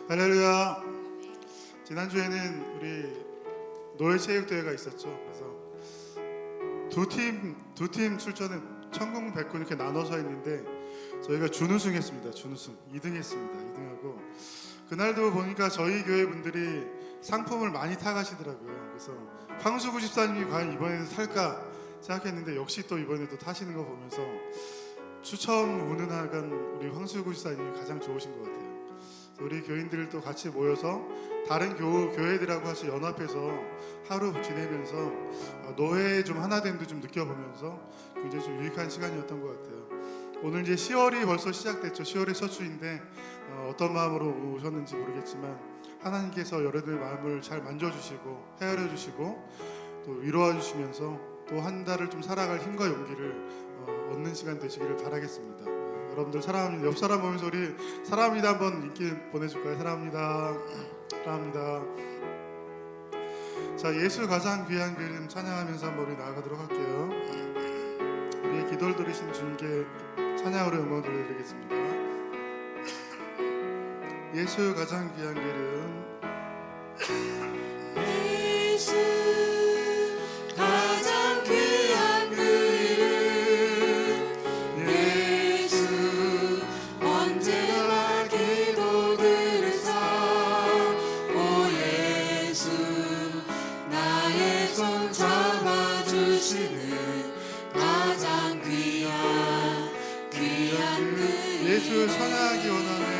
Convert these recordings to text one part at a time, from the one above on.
할렐루야. 지난주에는 우리 노예 체육대회가 있었죠. 그래서 두 팀 출전은 천공 백군 이렇게 나눠서 했는데 저희가 준우승했습니다. 준우승 2등 했습니다. 2등하고 그날도 보니까 저희 교회 분들이 상품을 많이 타가시더라고요. 그래서 황수구 집사님이 과연 이번에도 탈까 생각했는데 역시 또 이번에도 타시는 거 보면서 추첨 운운하간 우리 황수구 집사님이 가장 좋으신 것 같아요. 우리 교인들도 같이 모여서 다른 교회들하고 같이 연합해서 하루 지내면서 노예의 좀 하나됨도 좀 느껴보면서 굉장히 좀 유익한 시간이었던 것 같아요. 오늘 이제 10월이 벌써 시작됐죠. 10월의 첫 주인데 어떤 마음으로 오셨는지 모르겠지만 하나님께서 여러분의 마음을 잘 만져주시고 헤아려 주시고 또 위로해 주시면서 또 한 달을 좀 살아갈 힘과 용기를 얻는 시간 되시기를 바라겠습니다. 여러분들 사랑합니다. 옆 사람 보면서 우리 사랑합니다 한번 인기 보내줄까요? 사랑합니다. 사랑합니다. 자, 예수 가장 귀한 그림 찬양하면서 한번 우리 나아가도록 할게요. 우리의 기도를 들으신 주님께 찬양으로 음원 돌려드리겠습니다. 예수 가장 귀한 그림. 예수 가장 귀한 그 이름 예수 언제나 기도 들으사 오 예수 나의 손 잡아주시는 가장 귀한 그 예수 찬양하기 원하네.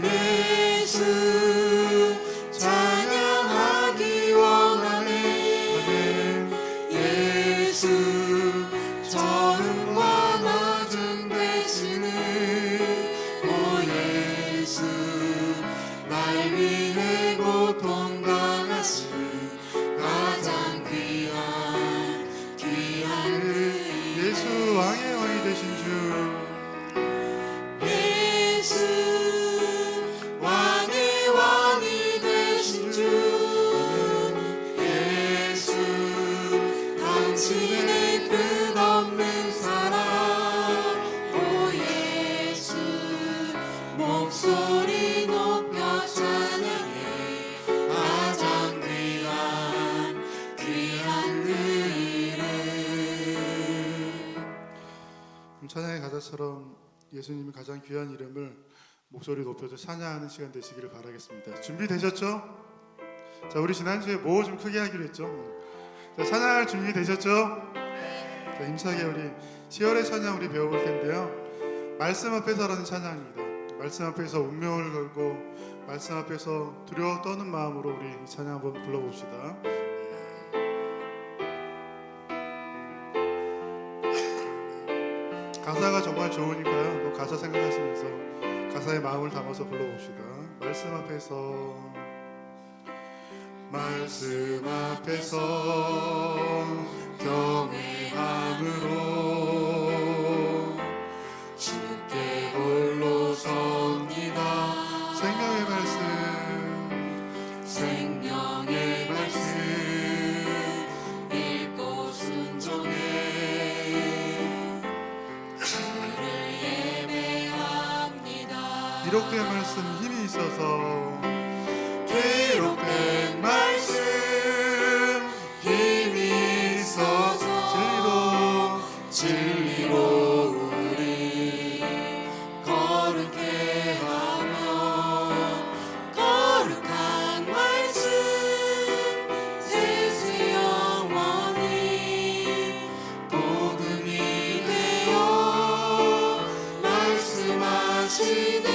예수 찬양하기 원하네. 예수 처음과 마중 되시는 오 예수 날 위해 고통 당하신 가장 귀한 그 예수 왕의 왕이 되신 주. 예수 왕의 왕이 되신 주 예수 당신의 끝없는 사랑 오 예수 목소리 높여 찬양해 가장 귀한 그 이름. 찬양의 가사처럼 예수님이 가장 귀한 이름을 목소리 높여서 찬양하는 시간 되시기를 바라겠습니다. 준비되셨죠? 자, 우리 지난주에 뭐 좀 크게 하기로 했죠? 자, 찬양할 준비 되셨죠? 자, 힘차게 우리 10월의 찬양 우리 배워볼 텐데요. 말씀 앞에서라는 찬양입니다. 말씀 앞에서 운명을 걸고 말씀 앞에서 두려워 떠는 마음으로 우리 이 찬양 한번 불러봅시다. 가사가 정말 좋으니까요. 또 가사 생각하시면서 가사의 마음을 담아서 불러봅시다. 말씀 앞에서 경외함으로 주께 홀로 섭니다. 생명의 말씀 읽고 순종해 주를 예배합니다. 기록된 말씀 힘이 있어서 기록된 말씀 힘이 있어서 진리로 우리 거룩해 하며 거룩한 말씀 세세 영원히 복음이 되어 말씀하시네.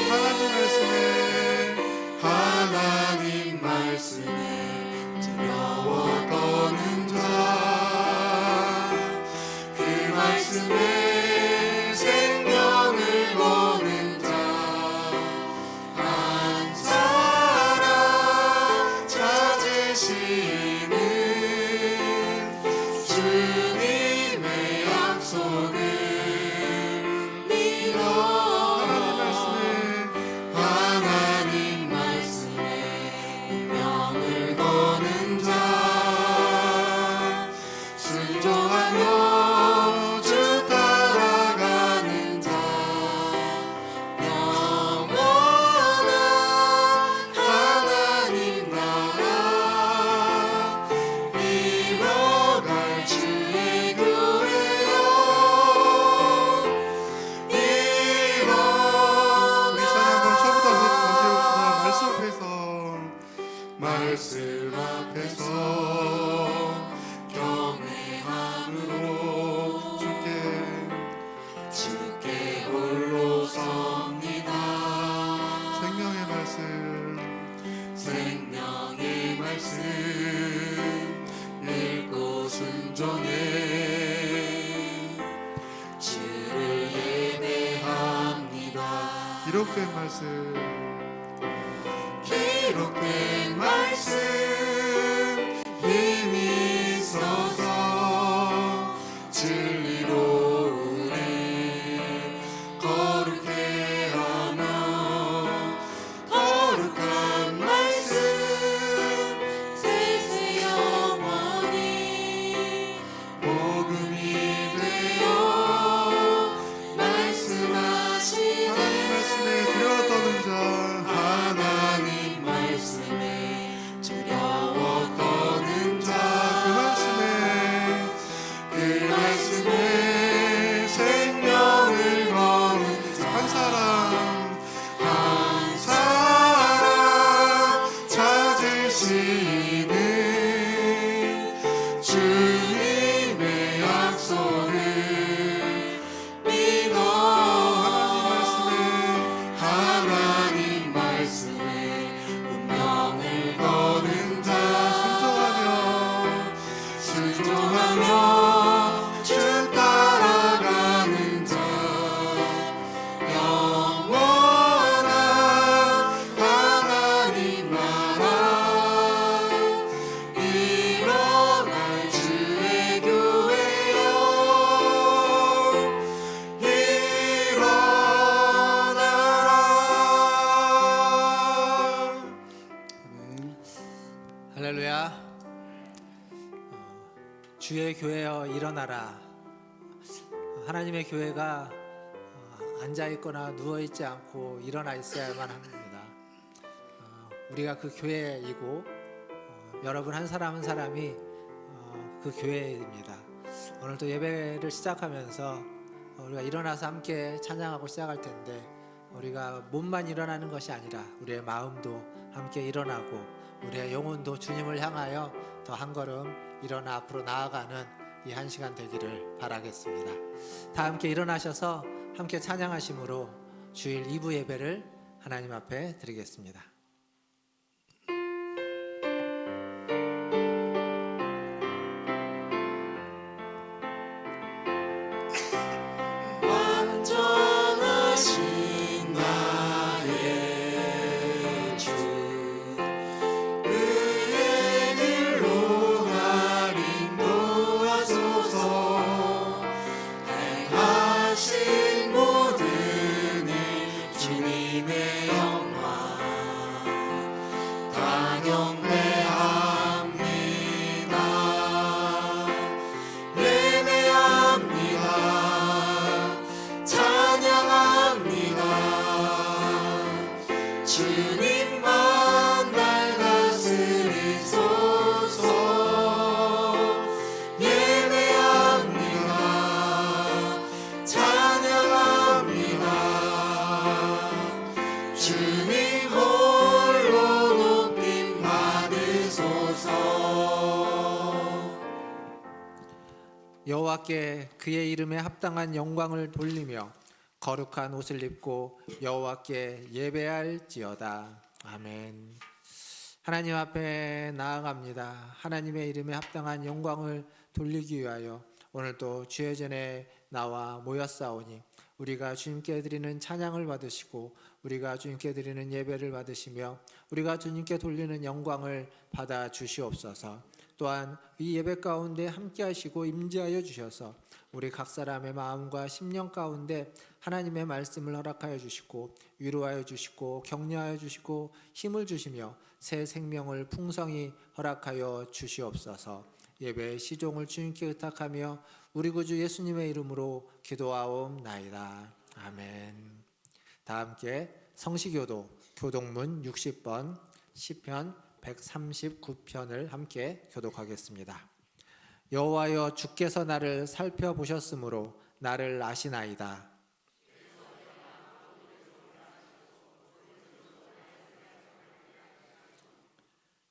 하나님 말씀에 두려워 떠는 자 그 말씀에 생명을 거는 자 한 사람 찾으시는 주님의 약속을 믿어. 하나님 말씀에 운명을 거는 자 순종하며 주 따라 기록된 말씀 기록된 말씀 힘이 있어서 진리로 우리 거룩해 하며 거룩한 말씀 세세 영원히 복음이 되어 말씀하시네. 하나님 말씀에 두려워 떠는 자 하나님 말씀에 두려워 떠는 자 그 말씀에 생명을 거는 자 한 사람 한 사람 찾으시는 주님의 약속을 믿어 하나님 말씀에 운명을 거는 자 순종하며 주 따라가는 자 영원한 하나님 나라 일어날 주의 교회여 일어나라. 할렐루야. 주의 교회여 일어나라. 하나님의 교회가 앉아 있거나 누워 있지 않고 일어나 있어야만 합니다. 우리가 그 교회이고 여러분 한 사람 한 사람이 그 교회입니다. 오늘도 예배를 시작하면서 우리가 일어나서 함께 찬양하고 시작할 텐데 우리가 몸만 일어나는 것이 아니라 우리의 마음도 함께 일어나고 우리의 영혼도 주님을 향하여 더 한 걸음 일어나 앞으로 나아가는 이 한 시간 되기를 바라겠습니다. 다 함께 일어나셔서 함께 찬양하심으로 주일 2부 예배를 하나님 앞에 드리겠습니다. 완전하신 나의 주 의의 길로 날 인도하소서 행하신 모든 일 주님의 영광 단영대합니다 예배합니다 찬양합니다 주님만 날 다스리소서 예배합니다 찬양합니다 주님 홀로 높임 받으소서. 여호와께 그의 이름에 합당한 영광을 돌리며 거룩한 옷을 입고 여호와께 예배할지어다. 아멘. 하나님 앞에 나아갑니다. 하나님의 이름에 합당한 영광을 돌리기 위하여 오늘도 주의 전에 나와 모였사오니 우리가 주님께 드리는 찬양을 받으시고 우리가 주님께 드리는 예배를 받으시며 우리가 주님께 돌리는 영광을 받아 주시옵소서. 또한 이 예배 가운데 함께 하시고 임재하여 주셔서 우리 각 사람의 마음과 심령 가운데 하나님의 말씀을 허락하여 주시고 위로하여 주시고 격려하여 주시고 힘을 주시며 새 생명을 풍성히 허락하여 주시옵소서. 예배의 시종을 주님께 의탁하며 우리 구주 예수님의 이름으로 기도하옵나이다. 아멘. 다 함께 성시교도 교독문 60번 시편 139편을 함께 교독하겠습니다. 여호와여 주께서 나를 살펴보셨으므로 나를 아시나이다.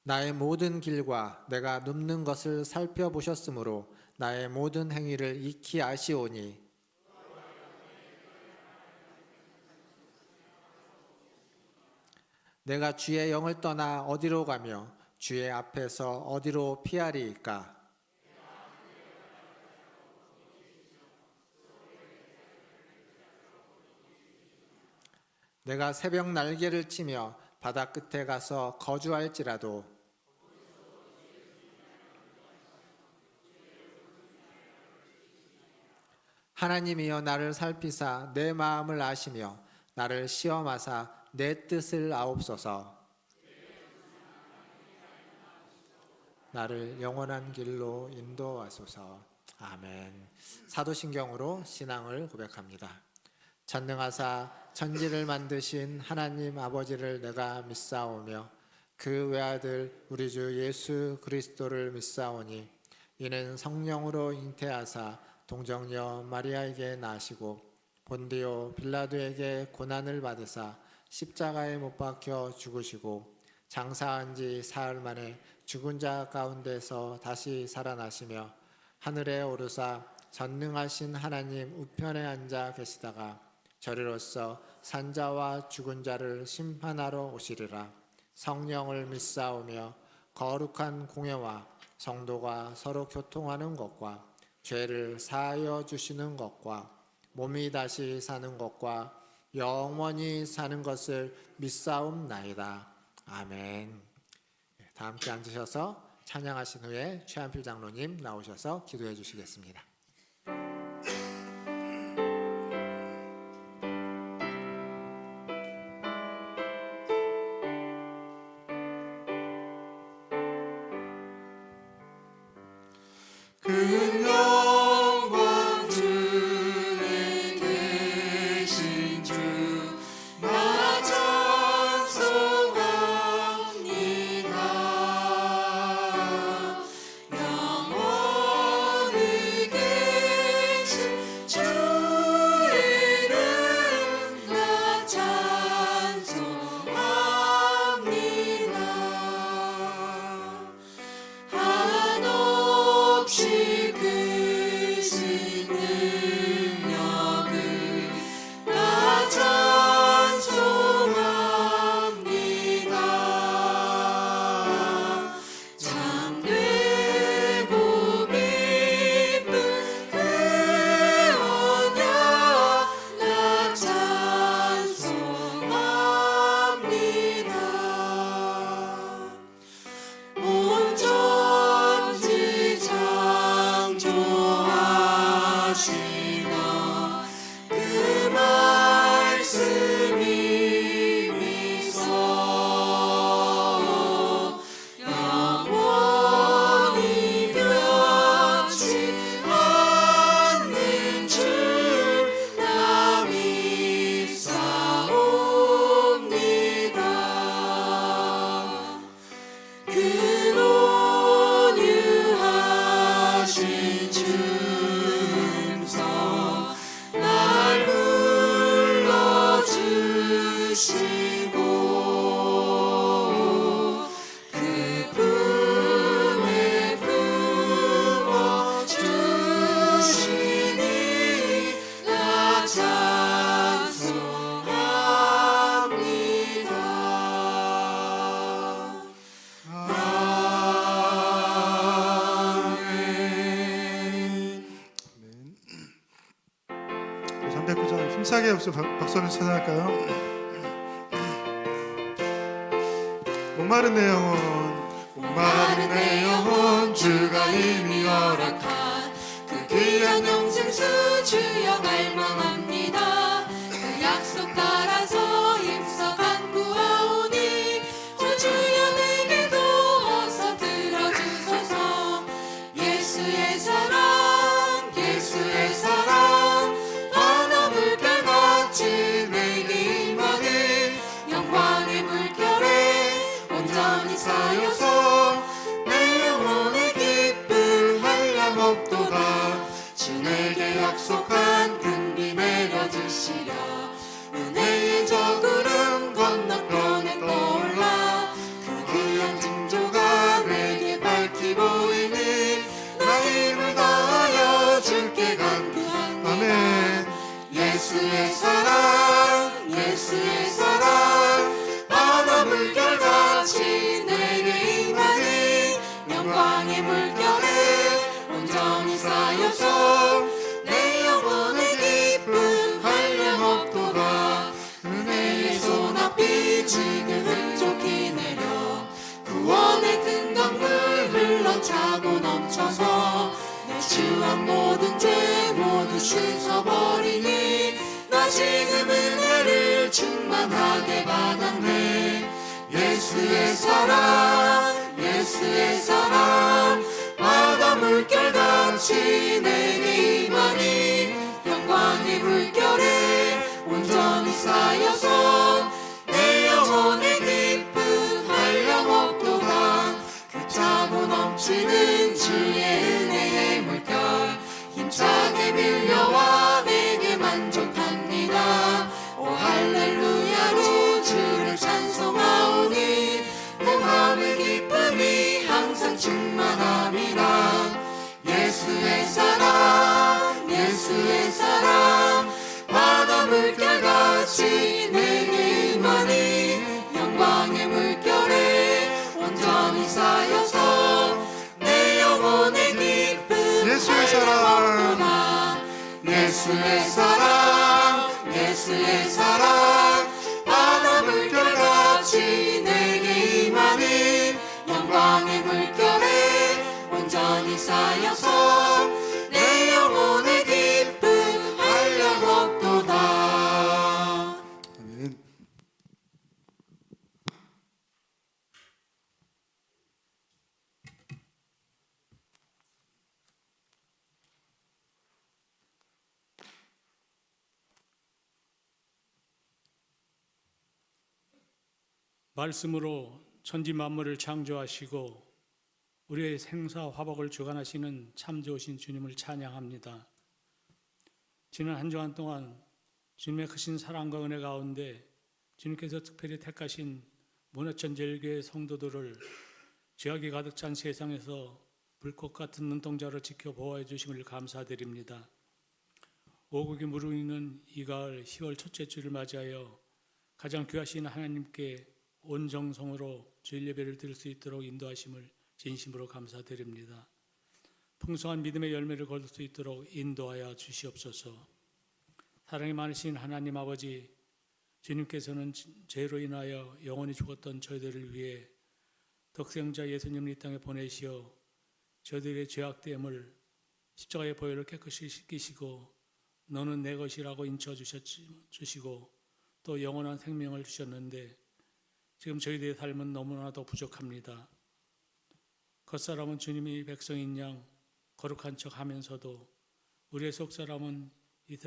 나의 모든 길과 내가 눕는 것을 살펴보셨으므로 나의 모든 행위를 익히 아시오니 내가 주의 영을 떠나 어디로 가며 주의 앞에서 어디로 피하리이까? 내가 새벽 날개를 치며 바다 끝에 가서 거주할지라도 하나님이여 나를 살피사 내 마음을 아시며 나를 시험하사 내 뜻을 아옵소서. 나를 영원한 길로 인도하소서. 아멘. 사도신경으로 신앙을 고백합니다. 전능하사 천지를 만드신 하나님 아버지를 내가 믿사오며 그 외아들 우리 주 예수 그리스도를 믿사오니 이는 성령으로 잉태하사 동정녀 마리아에게 나시고 본디오 빌라도에게 고난을 받으사 십자가에 못 박혀 죽으시고 장사한 지 사흘 만에 죽은 자 가운데서 다시 살아나시며 하늘에 오르사 전능하신 하나님 우편에 앉아 계시다가 저리로서 산자와 죽은 자를 심판하러 오시리라. 성령을 믿사오며 거룩한 공예와 성도가 서로 교통하는 것과 죄를 사하여 주시는 것과 몸이 다시 사는 것과 영원히 사는 것을 믿사옵나이다. 아멘. 다 함께 앉으셔서 찬양하신 후에 최한필 장로님 나오셔서 기도해 주시겠습니다. 큰 영광 중에 계신 주 나 찬송합니다. 영원히 계신 주 이름 나 찬송합니다. 한없이 크신 능력을 나 찬송합니다. 참되고 깊은 그 언약 나 찬송합니다. 온 천지 창조하시나 그 말씀이 미서 영원히 변치 않는 줄 나 믿사옵니다. 그 온유하신 주음성 날 불러주시고 그 품에 품어주시니 나 찬송합니다. 아멘. 네, 309장 힘차게 박수 한번 찬양할까요? 목마른 내 영혼 목마른 내 영혼 주가 이미 허락한 그 귀한 영생수 주여 갈망합니다. 그 약속 따라서 힘써 간구하오니 주 주여 내게도 어서 들어주소서. 예수의 사랑 예수의 사랑 바다 물결같이 내게 임하니 영광의 물결에 온전히 쌓여서 내 영혼의 기쁨 한량없도다. 주 내게 약속한 큰 비 내려주시랴. 은혜의 저구름 건너편에 떠올라 그 귀한 징조가 내게 밝히 보이니 나 힘을 다하여 주께 간구합니다. 아멘. 예수의 사랑 예수의 사랑 바다 물결같이 내게 임하니 영광의 물결에 온전히 쌓여서 내 영혼의 기쁨 한량없도다. 은혜의 위에 지금은 좋게 내려 구원의 큰 강물 흘러차고 넘쳐서 내 주한 모든 죄 모두 씻어버리니 나 지금 은혜를 충만하게 받았네. 예수의 사랑 예수의 사랑 바다 물결같이 내게 임하니 영광의 물결에 온전히 쌓여서 내 영혼의 깊은 한량 없도다. 그 차고 넘치는 주의 은혜의 물결 힘차게 밀려와 내게 만족합니다. 오 할렐루야로 주를 찬송하오니 내 마음의 기쁨이 항상 충만합니다. 예수의 사랑 예수의 사랑 바다 물결같이 내게 임하니 영광의 물결에 온전히 쌓여서 내 영혼의 기쁨 예수의 사랑 예수의 사랑 예수의 사랑 바다 물결같이 내게 임하니 영광의 물결에 온전히 쌓여서 내 영혼의 기쁨 한량 없도다. 아멘. 말씀으로 천지 만물을 창조하시고 우리의 생사 화복을 주관하시는 참 좋으신 주님을 찬양합니다. 지난 한 주간 동안 주님의 크신 사랑과 은혜 가운데 주님께서 특별히 택하신 문화천재일교회 성도들을 죄악이 가득 찬 세상에서 불꽃 같은 눈동자로 지켜 보호해 주심을 감사드립니다. 오국이 무르익는 이 가을 10월 첫째 주를 맞이하여 가장 귀하신 하나님께 온 정성으로 주일 예배를 드릴 수 있도록 인도하심을 진심으로 감사드립니다. 풍성한 믿음의 열매를 거둘 수 있도록 인도하여 주시옵소서. 사랑이 많으신 하나님 아버지, 주님께서는 죄로 인하여 영원히 죽었던 저희들을 위해 독생자 예수님을 이 땅에 보내시어 저희들의 죄악됨을 십자가의 보혈로 깨끗이 씻기시고 너는 내 것이라고 인쳐주시고 또 영원한 생명을 주셨는데 지금 저희들의 삶은 너무나도 부족합니다. 겉사람은 주님이 백성인 양 거룩한 척 하면서도 우리의 속사람은 이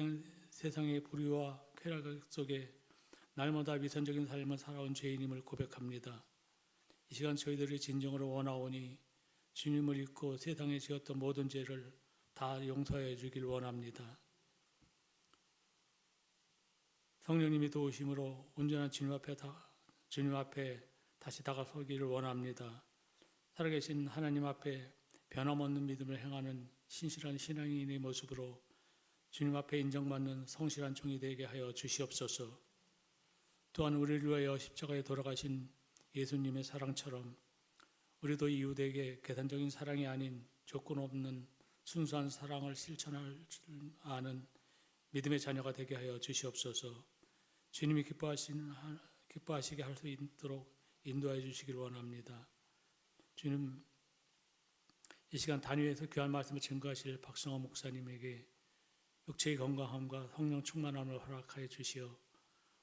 세상의 불의와 쾌락 속에 날마다 위선적인 삶을 살아온 죄인임을 고백합니다. 이 시간 저희들이 진정으로 원하오니 주님을 잊고 세상에 지었던 모든 죄를 다 용서해 주길 원합니다. 성령님이 도우심으로 온전한 주님 앞에 다시 다가서기를 원합니다. 살아계신 하나님 앞에 변함없는 믿음을 행하는 신실한 신앙인의 모습으로 주님 앞에 인정받는 성실한 종이 되게 하여 주시옵소서. 또한 우리를 위하여 십자가에 돌아가신 예수님의 사랑처럼 우리도 이웃에게 계산적인 사랑이 아닌 조건 없는 순수한 사랑을 실천할 줄 아는 믿음의 자녀가 되게 하여 주시옵소서. 주님이 기뻐하시게 할 수 있도록 인도해 주시길 원합니다. 주님, 이 시간 단위에서 귀한 말씀을 증거하실 박성호 목사님에게 육체의 건강함과 성령 충만함을 허락하여 주시어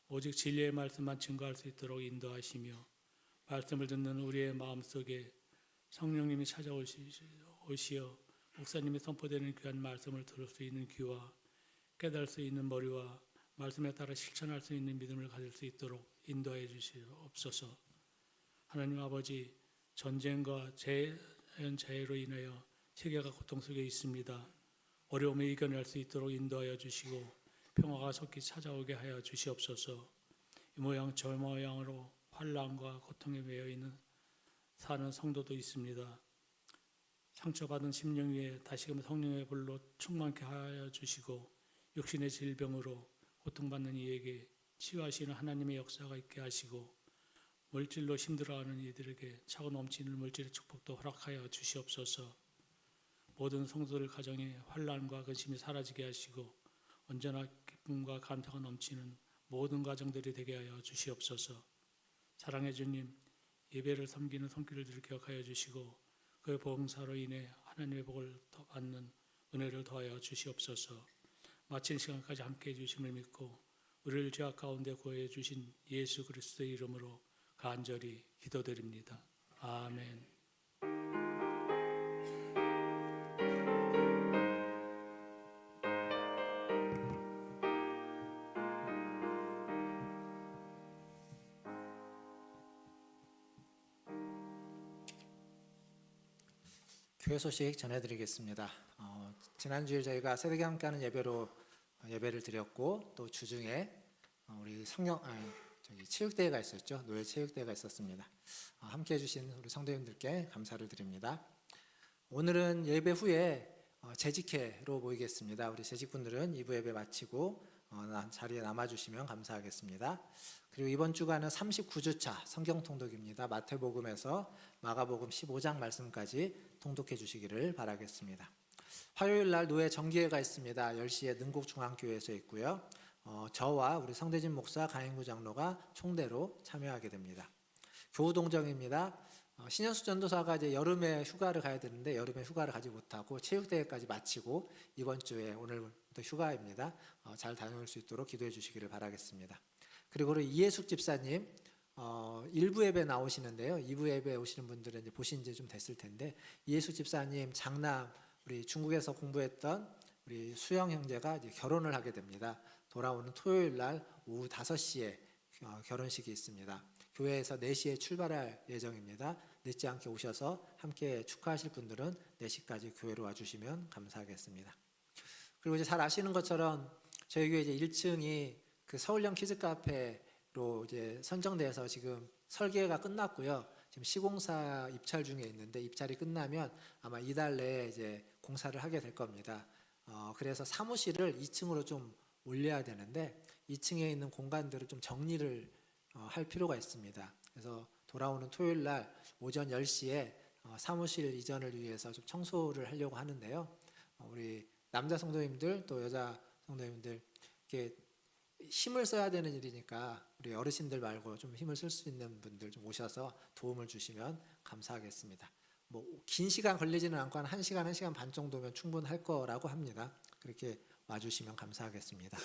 오직 진리의 말씀만 증거할 수 있도록 인도하시며 말씀을 듣는 우리의 마음속에 성령님이 찾아오시어 목사님이 선포되는 귀한 말씀을 들을 수 있는 귀와 깨달을 수 있는 머리와 말씀에 따라 실천할 수 있는 믿음을 가질 수 있도록 인도해 주시옵소서. 하나님 아버지, 전쟁과 자연재해로 인하여 세계가 고통 속에 있습니다. 어려움을 이겨낼 수 있도록 인도하여 주시고 평화가 속히 찾아오게 하여 주시옵소서. 이 모양 저 모양으로 환난과 고통에 매여 있는 사는 성도도 있습니다. 상처받은 심령 위에 다시금 성령의 불로 충만케 하여 주시고 육신의 질병으로 고통받는 이에게 치유하시는 하나님의 역사가 있게 하시고 물질로 힘들어하는 이들에게 차고 넘치는 물질의 축복도 허락하여 주시옵소서. 모든 성도들 가정에 환난과 근심이 사라지게 하시고 언제나 기쁨과 감사가 넘치는 모든 가정들이 되게 하여 주시옵소서. 사랑의 주님, 예배를 섬기는 손길을 늘 기억하여 주시고 그의 봉사로 인해 하나님의 복을 더 받는 은혜를 더하여 주시옵소서. 마친 시간까지 함께해 주심을 믿고 우리를 죄악 가운데 구해 주신 예수 그리스도의 이름으로 간절히 기도드립니다. 아멘. 교회 소식 전해드리겠습니다. 지난주에 저희가 새벽에 함께하는 예배로 예배를 드렸고 또 주중에 우리 체육대회가 있었죠. 노예 체육대회가 있었습니다. 함께해 주신 우리 성도님들께 감사를 드립니다. 오늘은 예배 후에 재직회로 모이겠습니다. 우리 재직분들은 2부 예배 마치고 자리에 남아주시면 감사하겠습니다. 그리고 이번 주간은 39주차 성경 통독입니다. 마태복음에서 마가복음 15장 말씀까지 통독해 주시기를 바라겠습니다. 화요일 날 노예 정기회가 있습니다. 10시에 능곡중앙교회에서 있고요. 저와 우리 성대진 목사, 강인구 장로가 총대로 참여하게 됩니다. 교우동정입니다. 신현수 전도사가 이제 여름에 휴가를 가야 되는데 여름에 휴가를 가지 못하고 체육대회까지 마치고 이번 주에 오늘부터 휴가입니다. 잘 다녀올 수 있도록 기도해 주시기를 바라겠습니다. 그리고 우리 이해숙 집사님 1부 예배 나오시는데요. 2부 예배 오시는 분들은 이제 보신 지 좀 됐을 텐데 이해숙 집사님 장남 우리 중국에서 공부했던 우리 수영 형제가 이제 결혼을 하게 됩니다. 돌아오는 토요일 날 오후 5시에 결혼식이 있습니다. 교회에서 4시에 출발할 예정입니다. 늦지 않게 오셔서 함께 축하하실 분들은 4시까지 교회로 와주시면 감사하겠습니다. 그리고 이제 잘 아시는 것처럼 저희 교회 이제 1층이 그 서울형 키즈카페로 이제 선정돼서 지금 설계가 끝났고요. 지금 시공사 입찰 중에 있는데 입찰이 끝나면 아마 이달 내에 이제 공사를 하게 될 겁니다. 그래서 사무실을 2층으로 좀 올려야 되는데 2층에 있는 공간들을 좀 정리를 할 필요가 있습니다. 그래서 돌아오는 토요일 날 오전 10시에 사무실 이전을 위해서 좀 청소를 하려고 하는데요. 우리 남자 성도님들 또 여자 성도님들 이렇게 힘을 써야 되는 일이니까 우리 어르신들 말고 좀 힘을 쓸 수 있는 분들 좀 오셔서 도움을 주시면 감사하겠습니다. 뭐 긴 시간 걸리지는 않고 한 1시간, 1시간 반 정도면 충분할 거라고 합니다. 그렇게 와주시면 감사하겠습니다.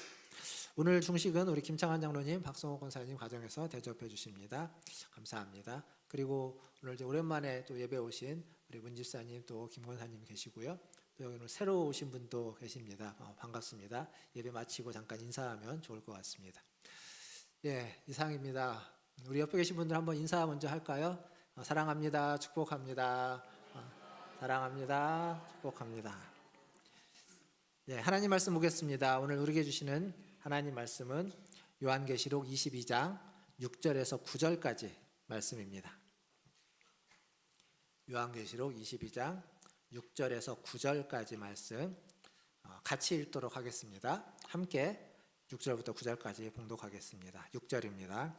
오늘 중식은 우리 김창환 장로님, 박성호 권사님 가정에서 대접해 주십니다. 감사합니다. 그리고 오늘 이제 오랜만에 또 예배 오신 우리 문 집사님 또 김 권사님 계시고요. 또 여기 오늘 새로 오신 분도 계십니다. 반갑습니다. 예배 마치고 잠깐 인사하면 좋을 것 같습니다. 예, 이상입니다. 우리 옆에 계신 분들 한번 인사 먼저 할까요? 사랑합니다. 축복합니다. 사랑합니다. 축복합니다. 예, 하나님 말씀 보겠습니다. 오늘 우리에게 주시는 하나님 말씀은 요한계시록 22장 6절에서 9절까지 말씀입니다. 요한계시록 22장 6절에서 9절까지 말씀 같이 읽도록 하겠습니다. 함께 6절부터 9절까지 봉독하겠습니다. 6절입니다.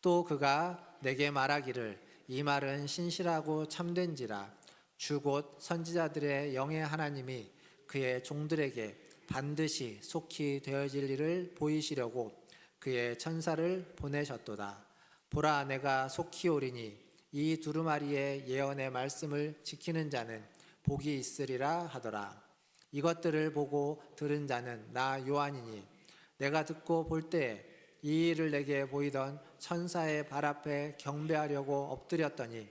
또 그가 내게 말하기를 이 말은 신실하고 참된지라 주 곧 선지자들의 영의 하나님이 그의 종들에게 반드시 속히 되어질 일을 보이시려고 그의 천사를 보내셨도다. 보라 내가 속히 오리니 이 두루마리의 예언의 말씀을 지키는 자는 복이 있으리라 하더라. 이것들을 보고 들은 자는 나 요한이니 내가 듣고 볼 때에 이 일을 내게 보이던 천사의 발 앞에 경배하려고 엎드렸더니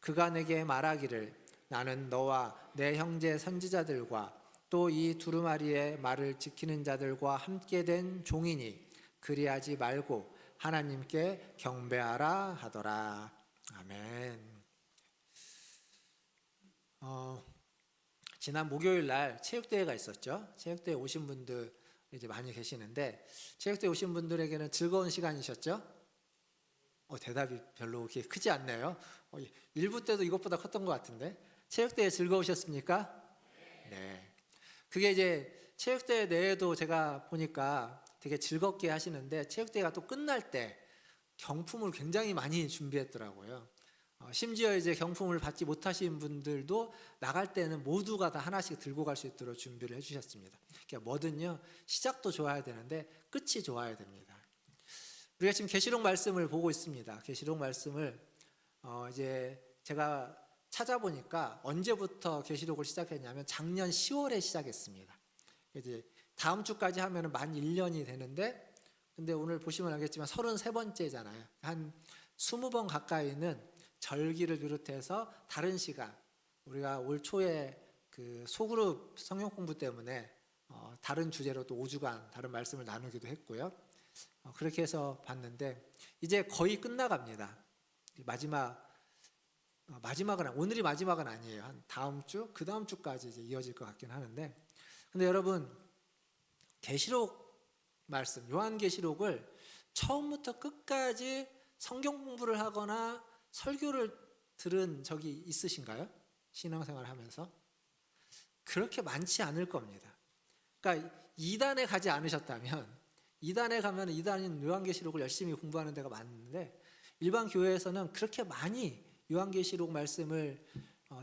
그가 내게 말하기를 나는 너와 내 형제 선지자들과 또 이 두루마리의 말을 지키는 자들과 함께 된 종이니 그리하지 말고 하나님께 경배하라 하더라. 아멘. 지난 목요일 날 체육대회가 있었죠. 체육대회 오신 분들 이제 많이 계시는데 체육대회 오신 분들에게는 즐거운 시간이셨죠? 대답이 별로 그렇게 크지 않네요. 1부 때도 이것보다 컸던 것 같은데 체육대회 즐거우셨습니까? 네. 그게 이제 체육대회 내에도 제가 보니까 되게 즐겁게 하시는데 체육대회가 또 끝날 때 경품을 굉장히 많이 준비했더라고요. 심지어 이제 경품을 받지 못하신 분들도 나갈 때는 모두가 다 하나씩 들고 갈 수 있도록 준비를 해주셨습니다. 그러니까 뭐든요 시작도 좋아야 되는데 끝이 좋아야 됩니다. 우리가 지금 계시록 말씀을 보고 있습니다. 계시록 말씀을 이제 제가 찾아보니까 언제부터 계시록을 시작했냐면 작년 10월에 시작했습니다. 이제 다음 주까지 하면은 만 1년이 되는데, 근데 오늘 보시면 알겠지만 33번째잖아요. 한 20번 가까이는 절기를 비롯해서 다른 시간, 우리가 올 초에 그 소그룹 성경 공부 때문에 다른 주제로 또 5주간 다른 말씀을 나누기도 했고요. 그렇게 해서 봤는데 이제 거의 끝나갑니다. 마지막은 오늘이 마지막은 아니에요. 한 다음 주, 그 다음 주까지 이제 이어질 것 같긴 하는데, 근데 여러분 계시록 말씀, 요한계시록을 처음부터 끝까지 성경 공부를 하거나 설교를 들은 적이 있으신가요? 신앙생활 하면서? 그렇게 많지 않을 겁니다. 그러니까 2단에 가지 않으셨다면, 2단에 가면 2단인 요한계시록을 열심히 공부하는 데가 많은데, 일반 교회에서는 그렇게 많이 요한계시록 말씀을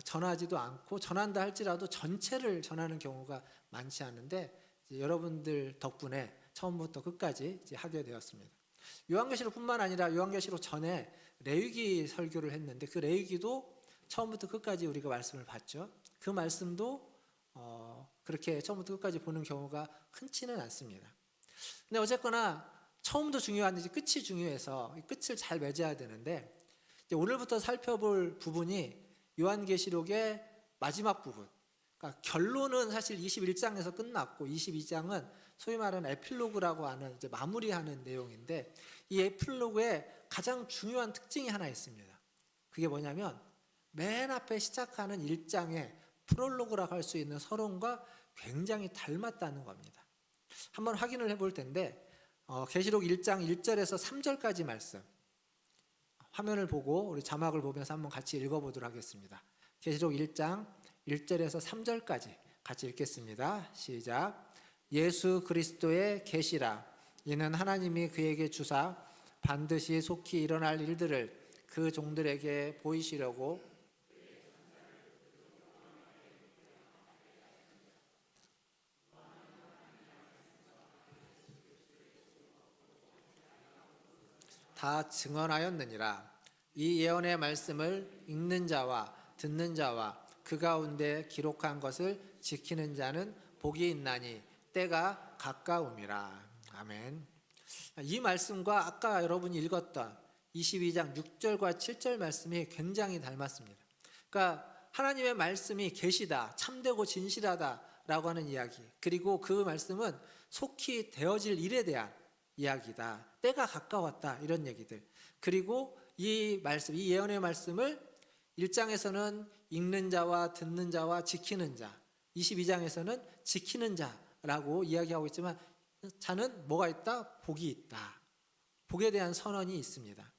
전하지도 않고, 전한다 할지라도 전체를 전하는 경우가 많지 않은데, 이제 여러분들 덕분에 처음부터 끝까지 이제 하게 되었습니다. 요한계시록뿐만 아니라 요한계시록 전에 레위기 설교를 했는데, 그 레위기도 처음부터 끝까지 우리가 말씀을 봤죠. 그 말씀도 그렇게 처음부터 끝까지 보는 경우가 흔치는 않습니다. 근데 어쨌거나 처음도 중요한데 끝이 중요해서 끝을 잘 맺어야 되는데, 이제 오늘부터 살펴볼 부분이 요한계시록의 마지막 부분. 그러니까 결론은 사실 21장에서 끝났고 22장은 소위 말하는 에필로그라고 하는 이제 마무리하는 내용인데, 이 에필로그에 가장 중요한 특징이 하나 있습니다. 그게 뭐냐면 맨 앞에 시작하는 1장의 프롤로그라고 할 수 있는 서론과 굉장히 닮았다는 겁니다. 한번 확인을 해볼 텐데, 계시록 1장 1절에서 3절까지 말씀, 화면을 보고 우리 자막을 보면서 한번 같이 읽어보도록 하겠습니다. 계시록 1장 1절에서 3절까지 같이 읽겠습니다. 시작. 예수 그리스도의 계시라. 이는 하나님이 그에게 주사 반드시 속히 일어날 일들을 그 종들에게 보이시려고 다 증언하였느니라. 이 예언의 말씀을 읽는 자와 듣는 자와 그 가운데 기록한 것을 지키는 자는 복이 있나니 때가 가까움이라. 아멘. 이 말씀과 아까 여러분이 읽었던 22장 6절과 7절 말씀이 굉장히 닮았습니다. 그러니까 하나님의 말씀이 계시다, 참되고 진실하다라고 하는 이야기, 그리고 그 말씀은 속히 되어질 일에 대한 이야기다, 때가 가까웠다, 이런 얘기들. 그리고 이 말씀, 이 예언의 말씀을 1장에서는 읽는 자와 듣는 자와 지키는 자, 22장에서는 지키는 자라고 이야기하고 있지만, 자는 뭐가 있다? 복이 있다. 복에 대한 선언이 있습니다.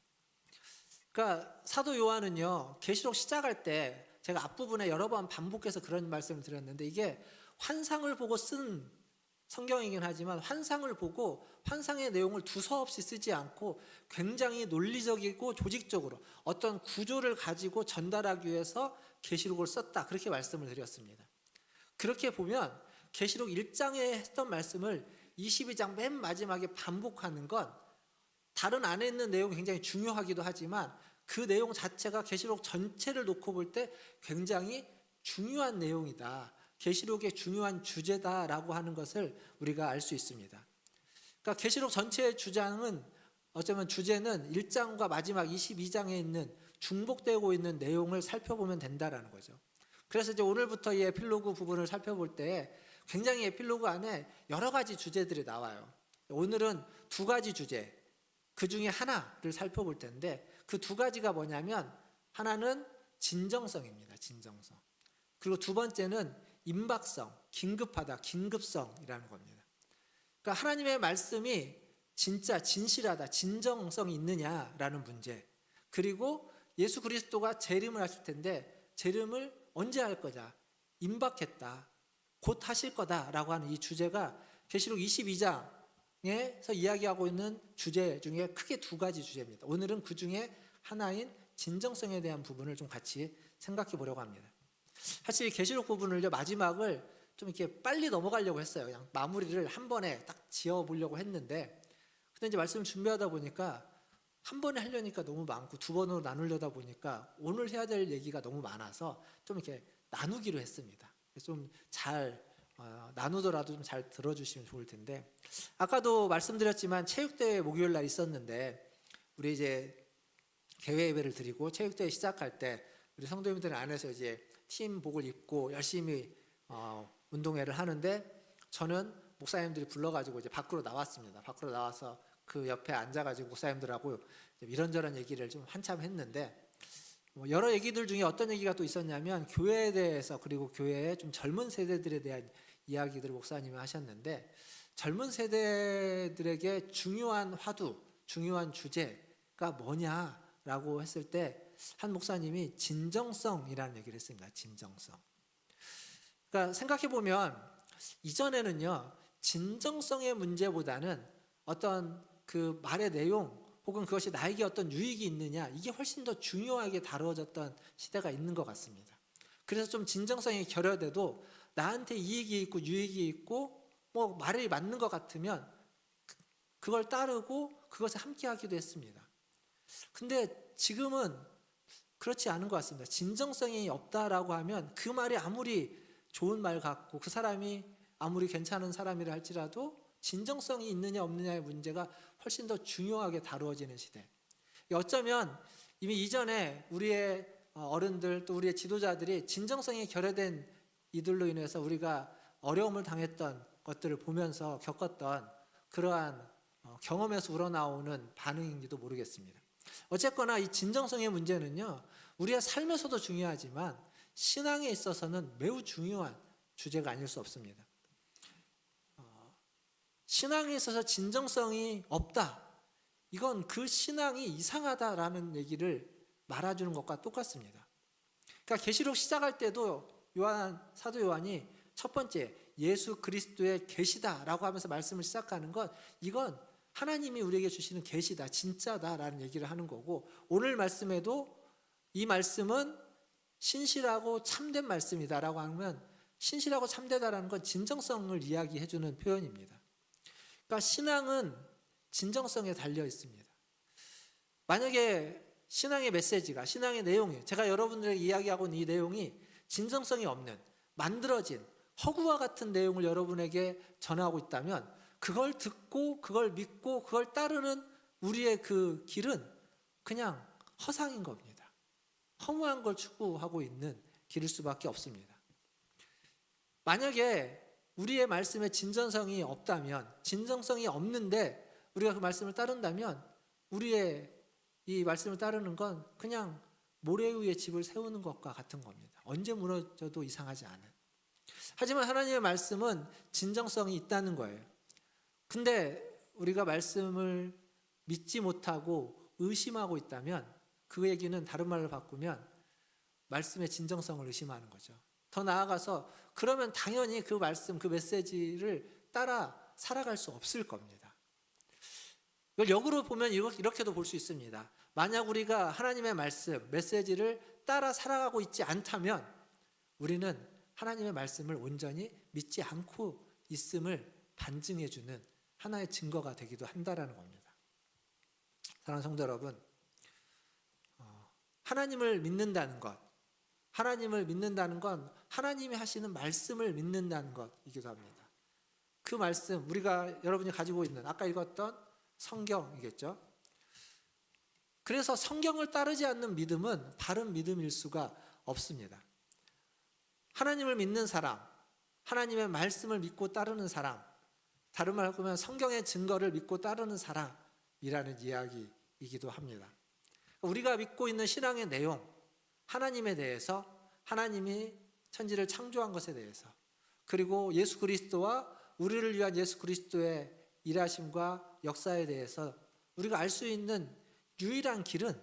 그러니까 사도 요한은요, 계시록 시작할 때 제가 앞부분에 여러 번 반복해서 그런 말씀을 드렸는데, 이게 환상을 보고 쓴 성경이긴 하지만 환상을 보고 환상의 내용을 두서없이 쓰지 않고 굉장히 논리적이고 조직적으로 어떤 구조를 가지고 전달하기 위해서 계시록을 썼다, 그렇게 말씀을 드렸습니다. 그렇게 보면 계시록 1장에 했던 말씀을 22장 맨 마지막에 반복하는 건 다른 안에 있는 내용이 굉장히 중요하기도 하지만 그 내용 자체가 계시록 전체를 놓고 볼 때 굉장히 중요한 내용이다, 계시록의 중요한 주제다라고 하는 것을 우리가 알 수 있습니다. 그러니까 계시록 전체의 주장은, 어쩌면 주제는 1장과 마지막 22장에 있는 중복되고 있는 내용을 살펴보면 된다라는 거죠. 그래서 이제 오늘부터 이 에필로그 부분을 살펴볼 때 굉장히 에필로그 안에 여러 가지 주제들이 나와요. 오늘은 두 가지 주제, 그 중에 하나를 살펴볼 텐데, 그 두 가지가 뭐냐면 하나는 진정성입니다. 진정성. 그리고 두 번째는 임박성, 긴급하다, 긴급성이라는 겁니다. 그러니까 하나님의 말씀이 진짜 진실하다, 진정성이 있느냐라는 문제. 그리고 예수 그리스도가 재림을 하실 텐데 재림을 언제 할 거냐? 임박했다, 곧 하실 거다라고 하는 이 주제가 계시록 22장에서 이야기하고 있는 주제 중에 크게 두 가지 주제입니다. 오늘은 그 중에 하나인 진정성에 대한 부분을 좀 같이 생각해 보려고 합니다. 사실 계시록 부분을 마지막을 좀 이렇게 빨리 넘어가려고 했어요. 그냥 마무리를 한 번에 딱 지어 보려고 했는데, 근데 이제 말씀 준비하다 보니까 한 번에 하려니까 너무 많고 두 번으로 나누려다 보니까 오늘 해야 될 얘기가 너무 많아서 좀 이렇게 나누기로 했습니다. 좀 잘 나누더라도 좀 잘 들어주시면 좋을 텐데, 아까도 말씀드렸지만 체육대회 목요일 날 있었는데 우리 이제 개회 예배를 드리고 체육대회 시작할 때 우리 성도님들 안에서 이제 팀복을 입고 열심히 운동회를 하는데, 저는 목사님들이 불러가지고 이제 밖으로 나왔습니다. 밖으로 나와서 그 옆에 앉아가지고 목사님들하고 이런저런 얘기를 좀 한참 했는데, 여러 얘기들 중에 어떤 얘기가 또 있었냐면 교회에 대해서, 그리고 교회의 좀 젊은 세대들에 대한 이야기들을 목사님이 하셨는데, 젊은 세대들에게 중요한 화두, 중요한 주제가 뭐냐라고 했을 때 한 목사님이 진정성이라는 얘기를 했습니다. 진정성. 그러니까 생각해 보면 이전에는요, 진정성의 문제보다는 어떤 그 말의 내용 혹은 그것이 나에게 어떤 유익이 있느냐, 이게 훨씬 더 중요하게 다루어졌던 시대가 있는 것 같습니다. 그래서 좀 진정성이 결여돼도 나한테 이익이 있고 유익이 있고 뭐 말이 맞는 것 같으면 그걸 따르고 그것에 함께하기도 했습니다. 근데 지금은 그렇지 않은 것 같습니다. 진정성이 없다라고 하면 그 말이 아무리 좋은 말 같고 그 사람이 아무리 괜찮은 사람이라 할지라도 진정성이 있느냐 없느냐의 문제가 훨씬 더 중요하게 다루어지는 시대. 어쩌면 이미 이전에 우리의 어른들 또 우리의 지도자들이 진정성이 결여된 이들로 인해서 우리가 어려움을 당했던 것들을 보면서 겪었던 그러한 경험에서 우러나오는 반응인지도 모르겠습니다. 어쨌거나 이 진정성의 문제는요, 우리의 삶에서도 중요하지만 신앙에 있어서는 매우 중요한 주제가 아닐 수 없습니다. 신앙에 있어서 진정성이 없다, 이건 그 신앙이 이상하다라는 얘기를 말아주는 것과 똑같습니다. 그러니까 계시록 시작할 때도 사도 요한이 첫 번째 예수 그리스도의 계시다라고 하면서 말씀을 시작하는 것, 이건 하나님이 우리에게 주시는 계시다, 진짜다라는 얘기를 하는 거고, 오늘 말씀에도 이 말씀은 신실하고 참된 말씀이다라고 하면 신실하고 참되다라는 건 진정성을 이야기해주는 표현입니다. 그러니까 신앙은 진정성에 달려 있습니다. 만약에 신앙의 메시지가, 신앙의 내용이, 제가 여러분들에게 이야기하고 있는 이 내용이 진정성이 없는, 만들어진 허구와 같은 내용을 여러분에게 전하고 있다면 그걸 듣고 그걸 믿고 그걸 따르는 우리의 그 길은 그냥 허상인 겁니다. 허무한 걸 추구하고 있는 길일 수밖에 없습니다. 만약에 우리의 말씀에 진정성이 없다면, 진정성이 없는데 우리가 그 말씀을 따른다면 우리의 이 말씀을 따르는 건 그냥 모래 위에 집을 세우는 것과 같은 겁니다. 언제 무너져도 이상하지 않은. 하지만 하나님의 말씀은 진정성이 있다는 거예요. 근데 우리가 말씀을 믿지 못하고 의심하고 있다면 그 얘기는 다른 말로 바꾸면 말씀의 진정성을 의심하는 거죠. 더 나아가서 그러면 당연히 그 말씀, 그 메시지를 따라 살아갈 수 없을 겁니다. 이걸 역으로 보면 이렇게도 볼 수 있습니다. 만약 우리가 하나님의 말씀, 메시지를 따라 살아가고 있지 않다면 우리는 하나님의 말씀을 온전히 믿지 않고 있음을 반증해주는 하나의 증거가 되기도 한다라는 겁니다. 사랑하는 성도 여러분, 하나님을 믿는다는 것, 하나님을 믿는다는 건 하나님이 하시는 말씀을 믿는다는 것이기도 합니다. 그 말씀, 우리가 여러분이 가지고 있는 아까 읽었던 성경이겠죠. 그래서 성경을 따르지 않는 믿음은 바른 믿음일 수가 없습니다. 하나님을 믿는 사람, 하나님의 말씀을 믿고 따르는 사람, 다른 말로 하면 성경의 증거를 믿고 따르는 사람이라는 이야기이기도 합니다. 우리가 믿고 있는 신앙의 내용, 하나님에 대해서, 하나님이 천지를 창조한 것에 대해서, 그리고 예수 그리스도와 우리를 위한 예수 그리스도의 일하심과 역사에 대해서 우리가 알 수 있는 유일한 길은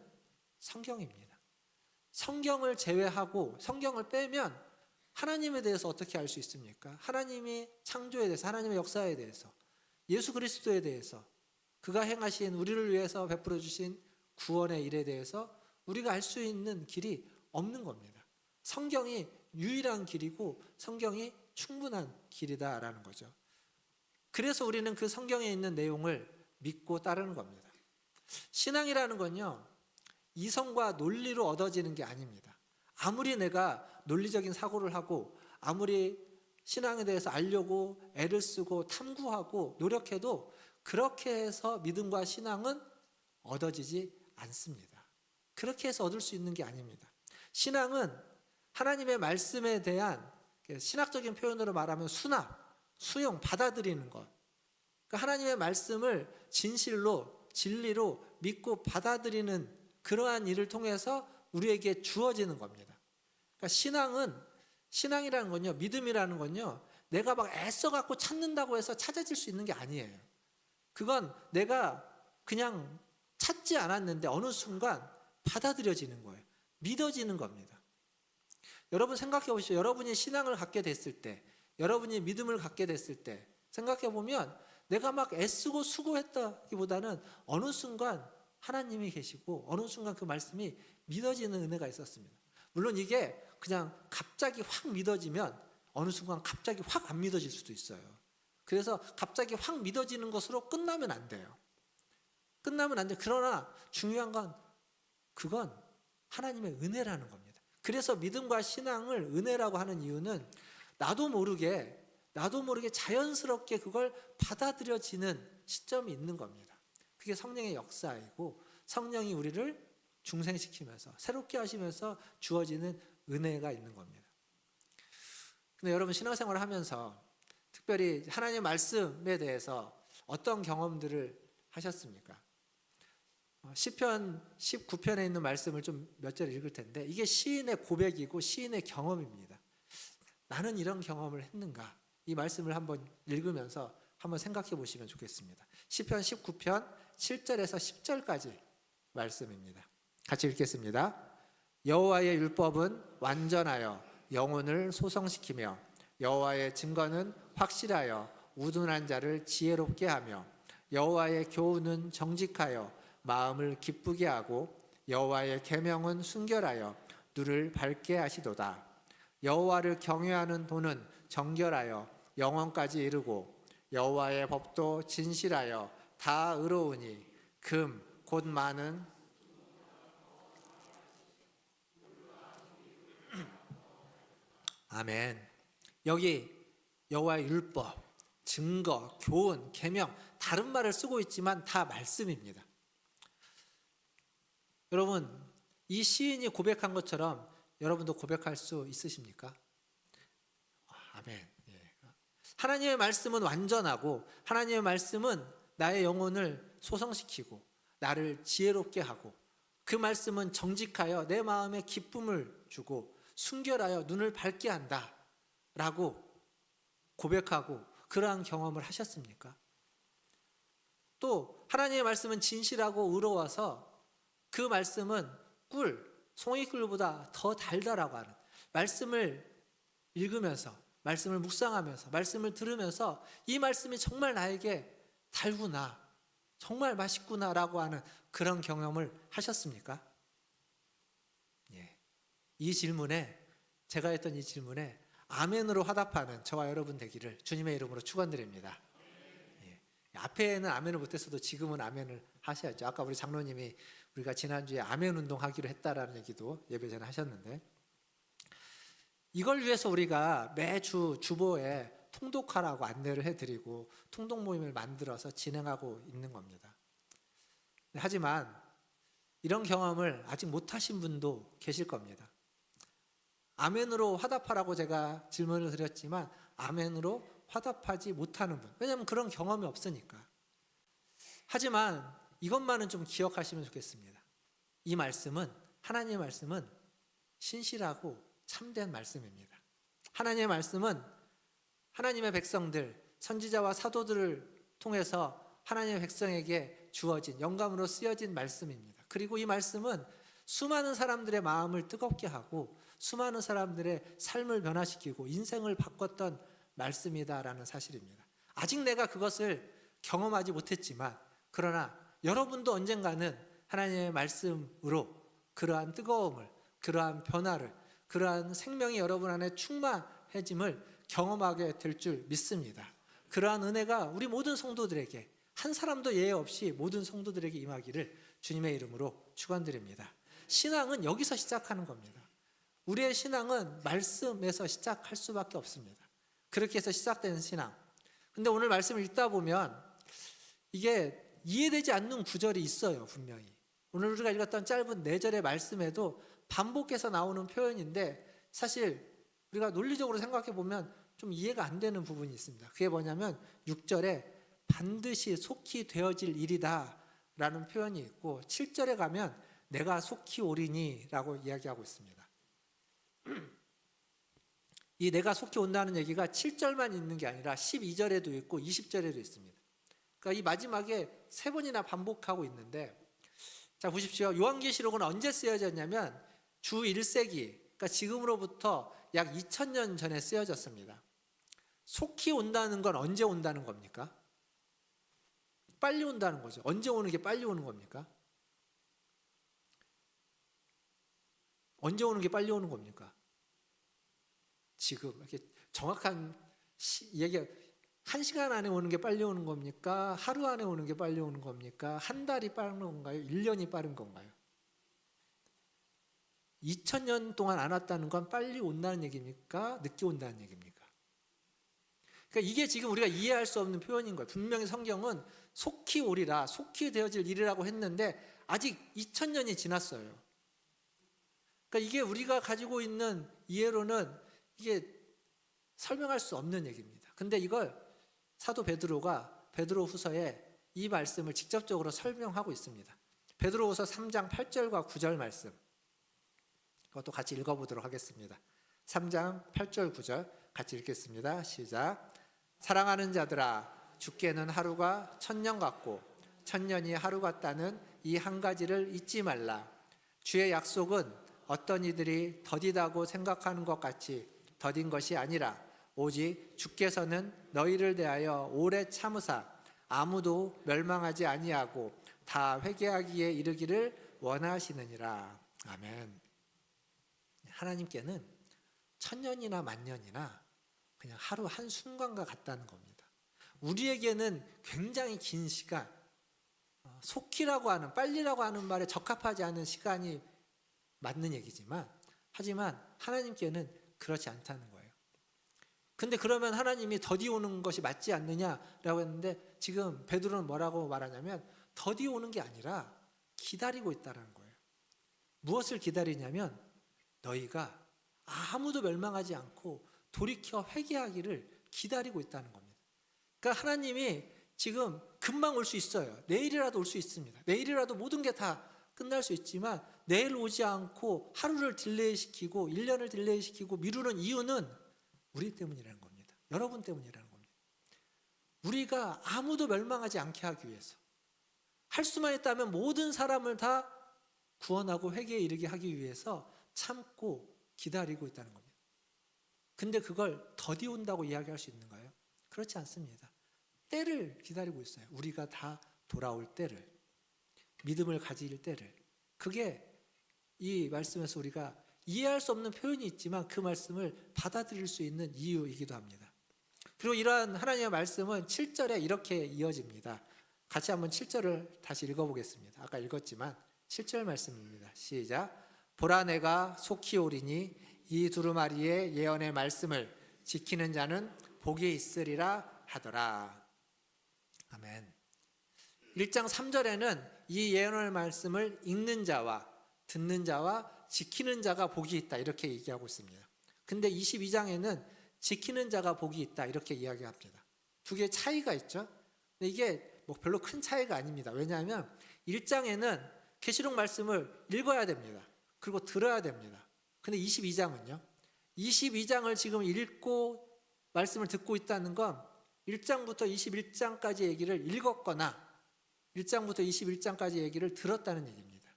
성경입니다. 성경을 제외하고 성경을 빼면 하나님에 대해서 어떻게 알 수 있습니까? 하나님이 창조에 대해서, 하나님의 역사에 대해서, 예수 그리스도에 대해서, 그가 행하신 우리를 위해서 베풀어 주신 구원의 일에 대해서 우리가 알 수 있는 길이 없는 겁니다. 성경이 유일한 길이고 성경이 충분한 길이다라는 거죠. 그래서 우리는 그 성경에 있는 내용을 믿고 따르는 겁니다. 신앙이라는 건요, 이성과 논리로 얻어지는 게 아닙니다. 아무리 내가 논리적인 사고를 하고 아무리 신앙에 대해서 알려고 애를 쓰고 탐구하고 노력해도 그렇게 해서 믿음과 신앙은 얻어지지 않습니다. 그렇게 해서 얻을 수 있는 게 아닙니다. 신앙은 하나님의 말씀에 대한 신학적인 표현으로 말하면 수납, 수용, 받아들이는 것. 그러니까 하나님의 말씀을 진실로, 진리로 믿고 받아들이는 그러한 일을 통해서 우리에게 주어지는 겁니다. 그러니까 신앙이라는 건요, 믿음이라는 건요, 내가 막 애써갖고 찾는다고 해서 찾아질 수 있는 게 아니에요. 그건 내가 그냥 찾지 않았는데 어느 순간 받아들여지는 거예요. 믿어지는 겁니다. 여러분 생각해 보시죠. 여러분이 신앙을 갖게 됐을 때, 여러분이 믿음을 갖게 됐을 때 생각해 보면 내가 막 애쓰고 수고했다기보다는 어느 순간 하나님이 계시고 어느 순간 그 말씀이 믿어지는 은혜가 있었습니다. 물론 이게 그냥 갑자기 확 믿어지면 어느 순간 갑자기 확 안 믿어질 수도 있어요. 그래서 갑자기 확 믿어지는 것으로 끝나면 안 돼요. 끝나면 안 돼요. 그러나 중요한 건 그건 하나님의 은혜라는 겁니다. 그래서 믿음과 신앙을 은혜라고 하는 이유는 나도 모르게 자연스럽게 그걸 받아들여지는 시점이 있는 겁니다. 그게 성령의 역사이고 성령이 우리를 중생시키면서 새롭게 하시면서 주어지는 은혜가 있는 겁니다. 근데 여러분 신앙생활을 하면서 특별히 하나님의 말씀에 대해서 어떤 경험들을 하셨습니까? 시편 19편에 있는 말씀을 좀 몇 절 읽을 텐데 이게 시인의 고백이고 시인의 경험입니다. 나는 이런 경험을 했는가? 이 말씀을 한번 읽으면서 한번 생각해 보시면 좋겠습니다. 시편 19편 7절에서 10절까지 말씀입니다. 같이 읽겠습니다. 여호와의 율법은 완전하여 영혼을 소성시키며 여호와의 증거는 확실하여 우둔한 자를 지혜롭게 하며 여호와의 교훈은 정직하여 마음을 기쁘게 하고 여호와의 계명은 순결하여 눈을 밝게 하시도다. 여호와를 경외하는 도는 정결하여 영원까지 이르고 여호와의 법도 진실하여 다 의로우니 금 곧 많은 아멘. 여기 여호와의 율법, 증거, 교훈, 계명 다른 말을 쓰고 있지만 다 말씀입니다. 여러분 이 시인이 고백한 것처럼 여러분도 고백할 수 있으십니까? 아멘. 하나님의 말씀은 완전하고 하나님의 말씀은 나의 영혼을 소성시키고 나를 지혜롭게 하고 그 말씀은 정직하여 내 마음에 기쁨을 주고 순결하여 눈을 밝게 한다 라고 고백하고 그러한 경험을 하셨습니까? 또 하나님의 말씀은 진실하고 의로워서 그 말씀은 송이꿀보다 더 달다라고 하는 말씀을 읽으면서 말씀을 묵상하면서 말씀을 들으면서 이 말씀이 정말 나에게 달구나 정말 맛있구나라고 하는 그런 경험을 하셨습니까? 예. 이 질문에 제가 했던 이 질문에 아멘으로 화답하는 저와 여러분 되기를 주님의 이름으로 축원드립니다. 예. 앞에는 아멘을 못했어도 지금은 아멘을 하셔야죠. 아까 우리 장로님이 우리가 지난주에 아멘 운동하기로 했다라는 얘기도 예배 전에 하셨는데 이걸 위해서 우리가 매주 주보에 통독하라고 안내를 해드리고 통독 모임을 만들어서 진행하고 있는 겁니다. 하지만 이런 경험을 아직 못하신 분도 계실 겁니다. 아멘으로 화답하라고 제가 질문을 드렸지만 아멘으로 화답하지 못하는 분, 왜냐하면 그런 경험이 없으니까. 하지만 이것만은 좀 기억하시면 좋겠습니다. 이 말씀은 하나님의 말씀은 신실하고 참된 말씀입니다. 하나님의 말씀은 하나님의 백성들, 선지자와 사도들을 통해서 하나님의 백성에게 주어진 영감으로 쓰여진 말씀입니다. 그리고 이 말씀은 수많은 사람들의 마음을 뜨겁게 하고 수많은 사람들의 삶을 변화시키고 인생을 바꿨던 말씀이다라는 사실입니다. 아직 내가 그것을 경험하지 못했지만 그러나 여러분도 언젠가는 하나님의 말씀으로 그러한 뜨거움을, 그러한 변화를, 그러한 생명이 여러분 안에 충만해짐을 경험하게 될 줄 믿습니다. 그러한 은혜가 우리 모든 성도들에게 한 사람도 예외 없이 모든 성도들에게 임하기를 주님의 이름으로 축원드립니다. 신앙은 여기서 시작하는 겁니다. 우리의 신앙은 말씀에서 시작할 수밖에 없습니다. 그렇게 해서 시작되는 신앙. 근데 오늘 말씀을 읽다 보면 이게 이해되지 않는 구절이 있어요, 분명히. 오늘 우리가 읽었던 짧은 4절의 말씀에도 반복해서 나오는 표현인데 사실 우리가 논리적으로 생각해 보면 좀 이해가 안 되는 부분이 있습니다. 그게 뭐냐면 6절에 반드시 속히 되어질 일이다 라는 표현이 있고 7절에 가면 내가 속히 오리니 라고 이야기하고 있습니다. 이 내가 속히 온다는 얘기가 7절만 있는 게 아니라 12절에도 있고 20절에도 있습니다. 그러니까 이 마지막에 3번이나 반복하고 있는데, 자 보십시오. 요한계시록은 언제 쓰여졌냐면 주 1세기, 그러니까 지금으로부터 약 2000년 전에 쓰여졌습니다. 속히 온다는 건 언제 온다는 겁니까? 빨리 온다는 거죠. 언제 오는 게 빨리 오는 겁니까? 언제 오는 게 빨리 오는 겁니까? 지금 이렇게 정확한 얘기가 1시간 안에 오는 게 빨리 오는 겁니까? 하루 안에 오는 게 빨리 오는 겁니까? 한 달이 빠른 건가요? 1년이 빠른 건가요? 2000년 동안 안 왔다는 건 빨리 온다는 얘기입니까? 늦게 온다는 얘기입니까? 그러니까 이게 지금 우리가 이해할 수 없는 표현인 거예요. 분명히 성경은 속히 오리라, 속히 되어질 일이라고 했는데 아직 2000년이 지났어요. 그러니까 이게 우리가 가지고 있는 이해로는 이게 설명할 수 없는 얘기입니다. 근데 이걸 사도 베드로가 베드로후서에 이 말씀을 직접적으로 설명하고 있습니다. 베드로후서 3장 8절과 9절 말씀, 그것도 같이 읽어보도록 하겠습니다. 3장 8절 9절 같이 읽겠습니다. 시작. 사랑하는 자들아, 주께는 하루가 1000년 같고 1000년이 하루 같다는 이 한 가지를 잊지 말라. 주의 약속은 어떤 이들이 더디다고 생각하는 것 같이 더딘 것이 아니라 오직 주께서는 너희를 대하여 오래 참으사 아무도 멸망하지 아니하고 다 회개하기에 이르기를 원하시느니라. 아멘. 하나님께는 1000년이나 만년이나 그냥 하루 한순간과 같다는 겁니다. 우리에게는 굉장히 긴 시간, 속히라고 하는, 빨리라고 하는 말에 적합하지 않은 시간이 맞는 얘기지만, 하지만 하나님께는 그렇지 않다는 거예요. 근데 그러면 하나님이 더디 오는 것이 맞지 않느냐라고 했는데, 지금 베드로는 뭐라고 말하냐면 더디 오는 게 아니라 기다리고 있다는 거예요. 무엇을 기다리냐면 너희가 아무도 멸망하지 않고 돌이켜 회개하기를 기다리고 있다는 겁니다. 그러니까 하나님이 지금 금방 올 수 있어요. 내일이라도 올 수 있습니다. 내일이라도 모든 게 다 끝날 수 있지만 내일 오지 않고 하루를 딜레이시키고 1년을 딜레이시키고 미루는 이유는 우리 때문이라는 겁니다. 여러분 때문이라는 겁니다. 우리가 아무도 멸망하지 않게 하기 위해서, 할 수만 있다면 모든 사람을 다 구원하고 회개에 이르게 하기 위해서 참고 기다리고 있다는 겁니다. 근데 그걸 더디 온다고 이야기할 수 있는가요? 그렇지 않습니다. 때를 기다리고 있어요. 우리가 다 돌아올 때를, 믿음을 가질 때를. 그게 이 말씀에서 우리가 이해할 수 없는 표현이 있지만 그 말씀을 받아들일 수 있는 이유이기도 합니다. 그리고 이러한 하나님의 말씀은 7절에 이렇게 이어집니다. 같이 한번 7절을 다시 읽어보겠습니다. 아까 읽었지만 7절 말씀입니다. 시작. 보라, 내가 속히 오리니 이 두루마리의 예언의 말씀을 지키는 자는 복이 있으리라 하더라. 아멘. 1장 3절에는 이 예언의 말씀을 읽는 자와 듣는 자와 지키는 자가 복이 있다 이렇게 얘기하고 있습니다. 근데 22장에는 지키는 자가 복이 있다 이렇게 이야기합니다. 두 개의 차이가 있죠. 근데 이게 뭐 별로 큰 차이가 아닙니다. 왜냐하면 1장에는 계시록 말씀을 읽어야 됩니다. 그리고 들어야 됩니다. 근데 22장은요? 22장을 지금 읽고 말씀을 듣고 있다는 건 1장부터 21장까지 얘기를 읽었거나 1장부터 21장까지 얘기를 들었다는 얘기입니다.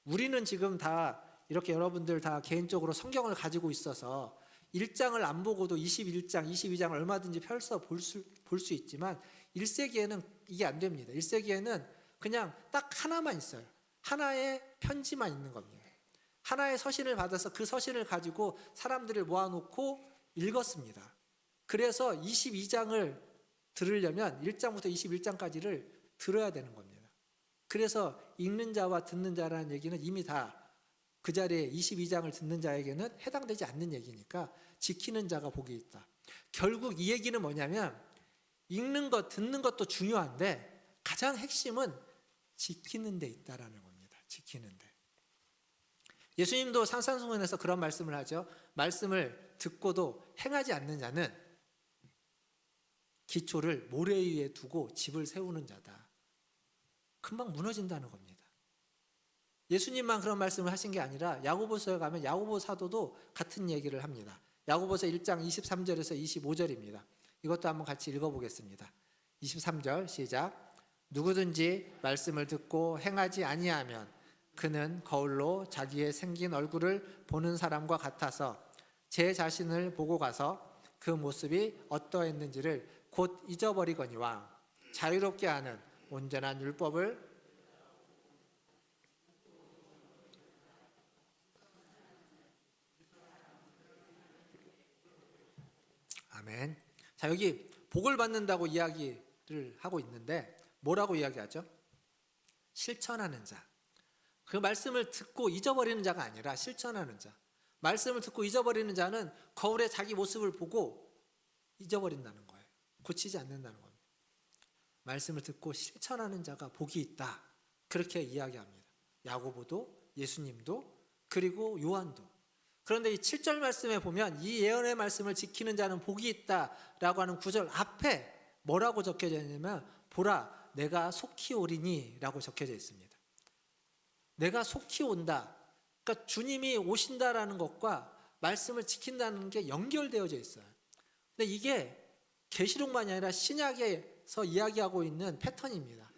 우리는 지금 다 이렇게 여러분들 다 개인적으로 성경을 가지고 있어서 1장을 안 보고도 21장, 22장을 얼마든지 펼쳐 볼 수 있지만 1세기에는 이게 안 됩니다. 1세기에는 그냥 딱 하나만 있어요. 하나의 편지만 있는 겁니다. 하나의 서신을 받아서 그 서신을 가지고 사람들을 모아놓고 읽었습니다. 그래서 22장을 들으려면 1장부터 21장까지를 들어야 되는 겁니다. 그래서 읽는 자와 듣는 자라는 얘기는 이미 다 그 자리에 22장을 듣는 자에게는 해당되지 않는 얘기니까 지키는 자가 복이 있다. 결국 이 얘기는 뭐냐면 읽는 것, 듣는 것도 중요한데 가장 핵심은 지키는 데 있다라는 겁니다. 지키는 데. 예수님도 산상수훈에서 그런 말씀을 하죠. 말씀을 듣고도 행하지 않는 자는 기초를 모래 위에 두고 집을 세우는 자다. 금방 무너진다는 겁니다. 예수님만 그런 말씀을 하신 게 아니라 야고보서에 가면 야고보 사도도 같은 얘기를 합니다. 야고보서 1장 23절에서 25절입니다. 이것도 한번 같이 읽어보겠습니다. 23절 시작. 누구든지 말씀을 듣고 행하지 아니하면 그는 거울로 자기의 생긴 얼굴을 보는 사람과 같아서 제 자신을 보고 가서 그 모습이 어떠했는지를 곧 잊어버리거니와 자유롭게 하는 온전한 율법을 아멘. 자, 여기 복을 받는다고 이야기를 하고 있는데 뭐라고 이야기하죠? 실천하는 자. 그 말씀을 듣고 잊어버리는 자가 아니라 실천하는 자. 말씀을 듣고 잊어버리는 자는 거울에 자기 모습을 보고 잊어버린다는 거예요. 고치지 않는다는 겁니다. 말씀을 듣고 실천하는 자가 복이 있다. 그렇게 이야기합니다. 야고보도 예수님도 그리고 요한도. 그런데 이 7절 말씀에 보면 이 예언의 말씀을 지키는 자는 복이 있다라고 하는 9절 앞에 뭐라고 적혀져 있냐면 보라 내가 속히 오리니 라고 적혀져 있습니다. 내가 속히 온다. 그러니까 주님이 오신다라는 것과 말씀을 지킨다는 게 연결되어져 있어요. 근데 이게 계시록만이 아니라 신약에서 이야기하고 있는 패턴입니다.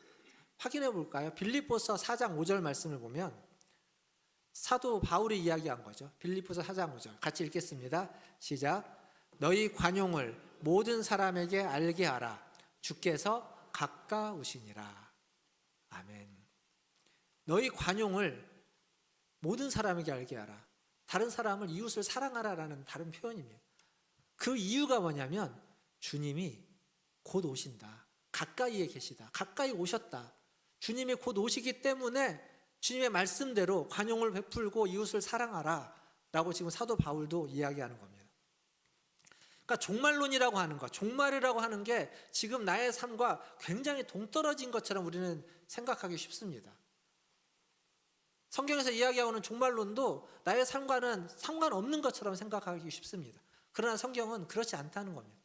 확인해 볼까요? 빌립보서 4장 5절 말씀을 보면 사도 바울이 이야기한 거죠. 빌립보서 4장 5절 같이 읽겠습니다. 시작. 너희 관용을 모든 사람에게 알게 하라. 주께서 가까우시니라. 아멘. 너희 관용을 모든 사람에게 알게 하라. 다른 사람을 이웃을 사랑하라라는 다른 표현입니다. 그 이유가 뭐냐면 주님이 곧 오신다. 가까이에 계시다. 가까이 오셨다. 주님이 곧 오시기 때문에 주님의 말씀대로 관용을 베풀고 이웃을 사랑하라 라고 지금 사도 바울도 이야기하는 겁니다. 그러니까 종말론이라고 하는 것, 종말이라고 하는 게 지금 나의 삶과 굉장히 동떨어진 것처럼 우리는 생각하기 쉽습니다. 성경에서 이야기하고는 종말론도 나의 삶과는 상관없는 것처럼 생각하기 쉽습니다. 그러나 성경은 그렇지 않다는 겁니다.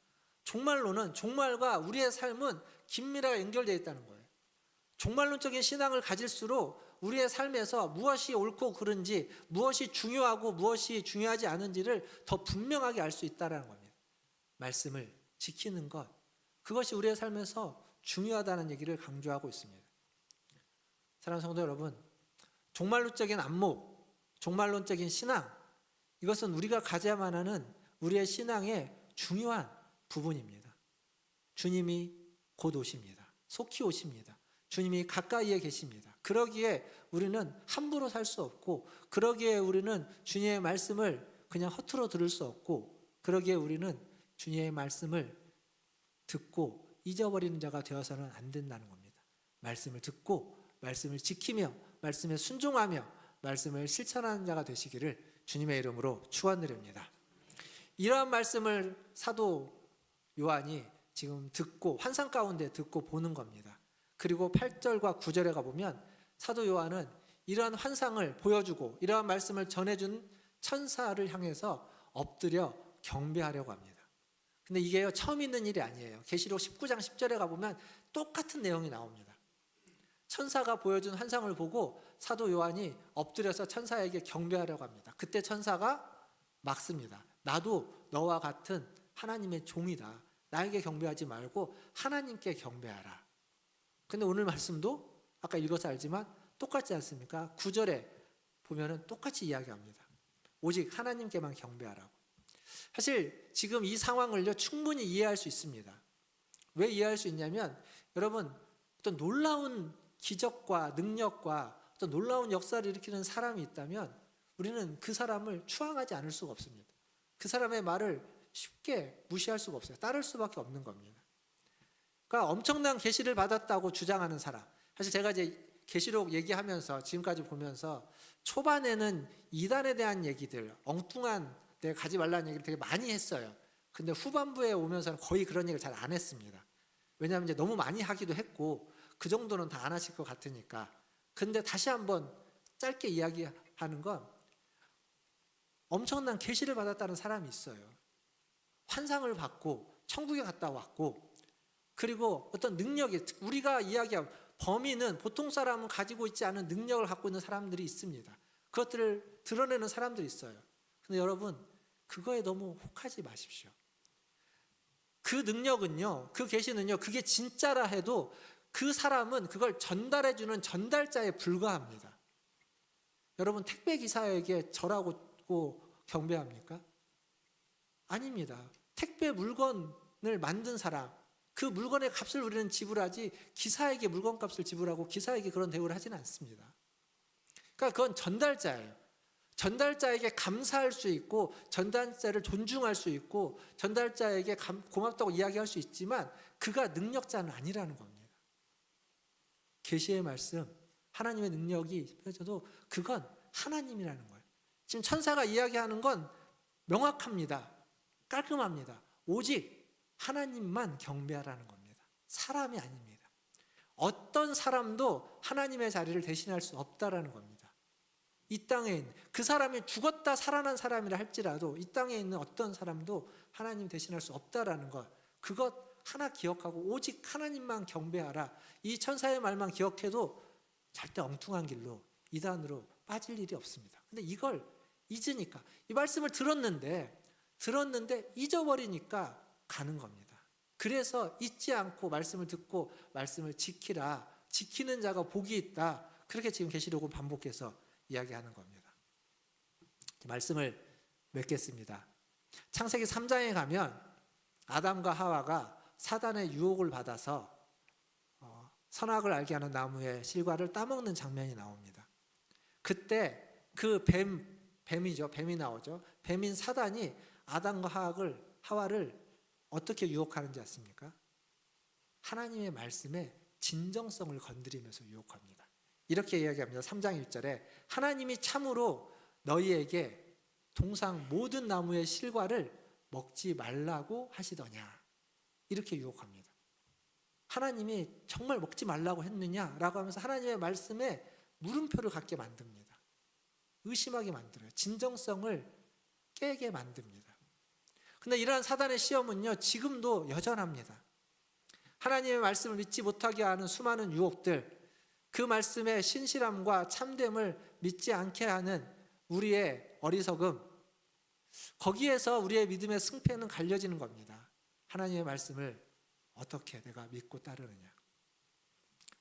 종말론은 종말과 우리의 삶은 긴밀하게 연결되어 있다는 거예요. 종말론적인 신앙을 가질수록 우리의 삶에서 무엇이 옳고 그른지, 무엇이 중요하고 무엇이 중요하지 않은지를 더 분명하게 알 수 있다는 겁니다. 말씀을 지키는 것, 그것이 우리의 삶에서 중요하다는 얘기를 강조하고 있습니다. 사랑하는 성도 여러분, 종말론적인 안목, 종말론적인 신앙, 이것은 우리가 가져야만 하는 우리의 신앙의 중요한 부분입니다. 주님이 곧 오십니다. 속히 오십니다. 주님이 가까이에 계십니다. 그러기에 우리는 함부로 살 수 없고, 그러기에 우리는 주님의 말씀을 그냥 허투루 들을 수 없고, 그러기에 우리는 주님의 말씀을 듣고 잊어버리는 자가 되어서는 안 된다는 겁니다. 말씀을 듣고 말씀을 지키며 말씀에 순종하며 말씀을 실천하는 자가 되시기를 주님의 이름으로 축원드립니다. 이러한 말씀을 사도 요한이 지금 듣고 환상 가운데 듣고 보는 겁니다. 그리고 8절과 9절에 가보면 사도 요한은 이러한 환상을 보여주고 이러한 말씀을 전해준 천사를 향해서 엎드려 경배하려고 합니다. 근데 이게 처음 있는 일이 아니에요. 계시록 19장 10절에 가보면 똑같은 내용이 나옵니다. 천사가 보여준 환상을 보고 사도 요한이 엎드려서 천사에게 경배하려고 합니다. 그때 천사가 막습니다. 나도 너와 같은 하나님의 종이다. 나에게 경배하지 말고 하나님께 경배하라. 근데 오늘 말씀도 아까 읽어서 알지만 똑같지 않습니까? 9절에 보면은 똑같이 이야기합니다. 오직 하나님께만 경배하라고. 사실 지금 이 상황을요 충분히 이해할 수 있습니다. 왜 이해할 수 있냐면 여러분 어떤 놀라운 기적과 능력과 어떤 놀라운 역사를 일으키는 사람이 있다면 우리는 그 사람을 추앙하지 않을 수가 없습니다. 그 사람의 말을 쉽게 무시할 수가 없어요. 따를 수밖에 없는 겁니다. 그러니까 엄청난 계시를 받았다고 주장하는 사람. 사실 제가 이제 계시록 얘기하면서 지금까지 보면서 초반에는 이단에 대한 얘기들, 엉뚱한 내가 가지 말라는 얘기를 되게 많이 했어요. 근데 후반부에 오면서는 거의 그런 얘기를 잘 안 했습니다. 왜냐하면 이제 너무 많이 하기도 했고 그 정도는 다 안 하실 것 같으니까. 근데 다시 한번 짧게 이야기하는 건 엄청난 계시를 받았다는 사람이 있어요. 환상을 받고 천국에 갔다 왔고, 그리고 어떤 능력이, 우리가 이야기한 범인은 보통 사람은 가지고 있지 않은 능력을 갖고 있는 사람들이 있습니다. 그것들을 드러내는 사람들이 있어요. 근데 여러분, 그거에 너무 혹하지 마십시오. 그 능력은요, 그 계시는요, 그게 진짜라 해도 그 사람은 그걸 전달해주는 전달자에 불과합니다. 여러분, 택배 기사에게 절하고 경배합니까? 아닙니다. 택배 물건을 만든 사람, 그 물건의 값을 우리는 지불하지 기사에게 물건값을 지불하고 기사에게 그런 대우를 하지는 않습니다. 그러니까 그건 전달자예요. 전달자에게 감사할 수 있고 전달자를 존중할 수 있고 전달자에게 고맙다고 이야기할 수 있지만 그가 능력자는 아니라는 겁니다. 계시의 말씀, 하나님의 능력이 펴져도 그건 하나님이라는 거예요. 지금 천사가 이야기하는 건 명확합니다. 깔끔합니다. 오직 하나님만 경배하라는 겁니다. 사람이 아닙니다. 어떤 사람도 하나님의 자리를 대신할 수 없다라는 겁니다. 이 땅에 있는 그 사람이 죽었다 살아난 사람이라 할지라도 이 땅에 있는 어떤 사람도 하나님 대신할 수 없다라는 것, 그것 하나 기억하고 오직 하나님만 경배하라. 이 천사의 말만 기억해도 절대 엉뚱한 길로 이단으로 빠질 일이 없습니다. 근데 이걸 잊으니까, 이 말씀을 들었는데 잊어버리니까 가는 겁니다. 그래서 잊지 않고 말씀을 듣고 말씀을 지키라. 지키는 자가 복이 있다. 그렇게 지금 계시록은 반복해서 이야기하는 겁니다. 말씀을 맺겠습니다. 창세기 3장에 가면 아담과 하와가 사단의 유혹을 받아서 선악을 알게 하는 나무의 실과를 따먹는 장면이 나옵니다. 그때 그 뱀이 나오죠. 뱀인 사단이 아담과 하와를 어떻게 유혹하는지 아십니까? 하나님의 말씀의 진정성을 건드리면서 유혹합니다. 이렇게 이야기합니다. 3장 1절에 하나님이 참으로 너희에게 동상 모든 나무의 실과를 먹지 말라고 하시더냐, 이렇게 유혹합니다. 하나님이 정말 먹지 말라고 했느냐라고 하면서 하나님의 말씀에 물음표를 갖게 만듭니다. 의심하게 만들어요. 진정성을 깨게 만듭니다. 근데 이러한 사단의 시험은요, 지금도 여전합니다. 하나님의 말씀을 믿지 못하게 하는 수많은 유혹들, 그 말씀의 신실함과 참됨을 믿지 않게 하는 우리의 어리석음, 거기에서 우리의 믿음의 승패는 갈려지는 겁니다. 하나님의 말씀을 어떻게 내가 믿고 따르느냐.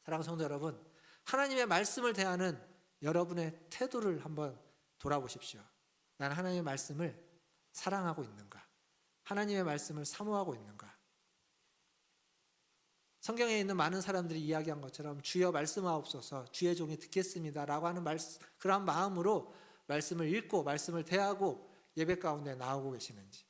사랑하는 성도 여러분, 하나님의 말씀을 대하는 여러분의 태도를 한번 돌아보십시오. 나는 하나님의 말씀을 사랑하고 있는가? 하나님의 말씀을 사모하고 있는가? 성경에 있는 많은 사람들이 이야기한 것처럼 주여 말씀하옵소서, 주의 종이 듣겠습니다 라고 하는 그런 마음으로 말씀을 읽고 말씀을 대하고 예배 가운데 나오고 계시는지,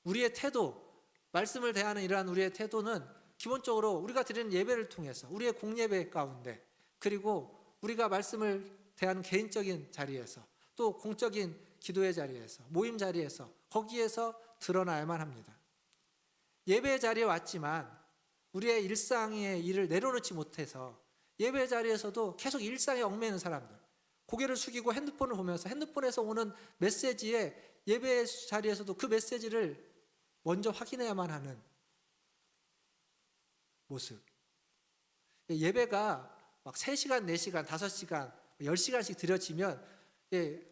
우리의 태도, 말씀을 대하는 이러한 우리의 태도는 기본적으로 우리가 드리는 예배를 통해서 우리의 공예배 가운데, 그리고 우리가 말씀을 대하는 개인적인 자리에서, 또 공적인 기도의 자리에서, 모임 자리에서, 거기에서 드러나야만 합니다. 예배 자리에 왔지만 우리의 일상의 일을 내려놓지 못해서 예배 자리에서도 계속 일상에 얽매이는 사람들, 고개를 숙이고 핸드폰을 보면서 핸드폰에서 오는 메시지에 예배 자리에서도 그 메시지를 먼저 확인해야만 하는 모습. 예배가 막 3시간, 4시간, 5시간, 10시간씩 드려지면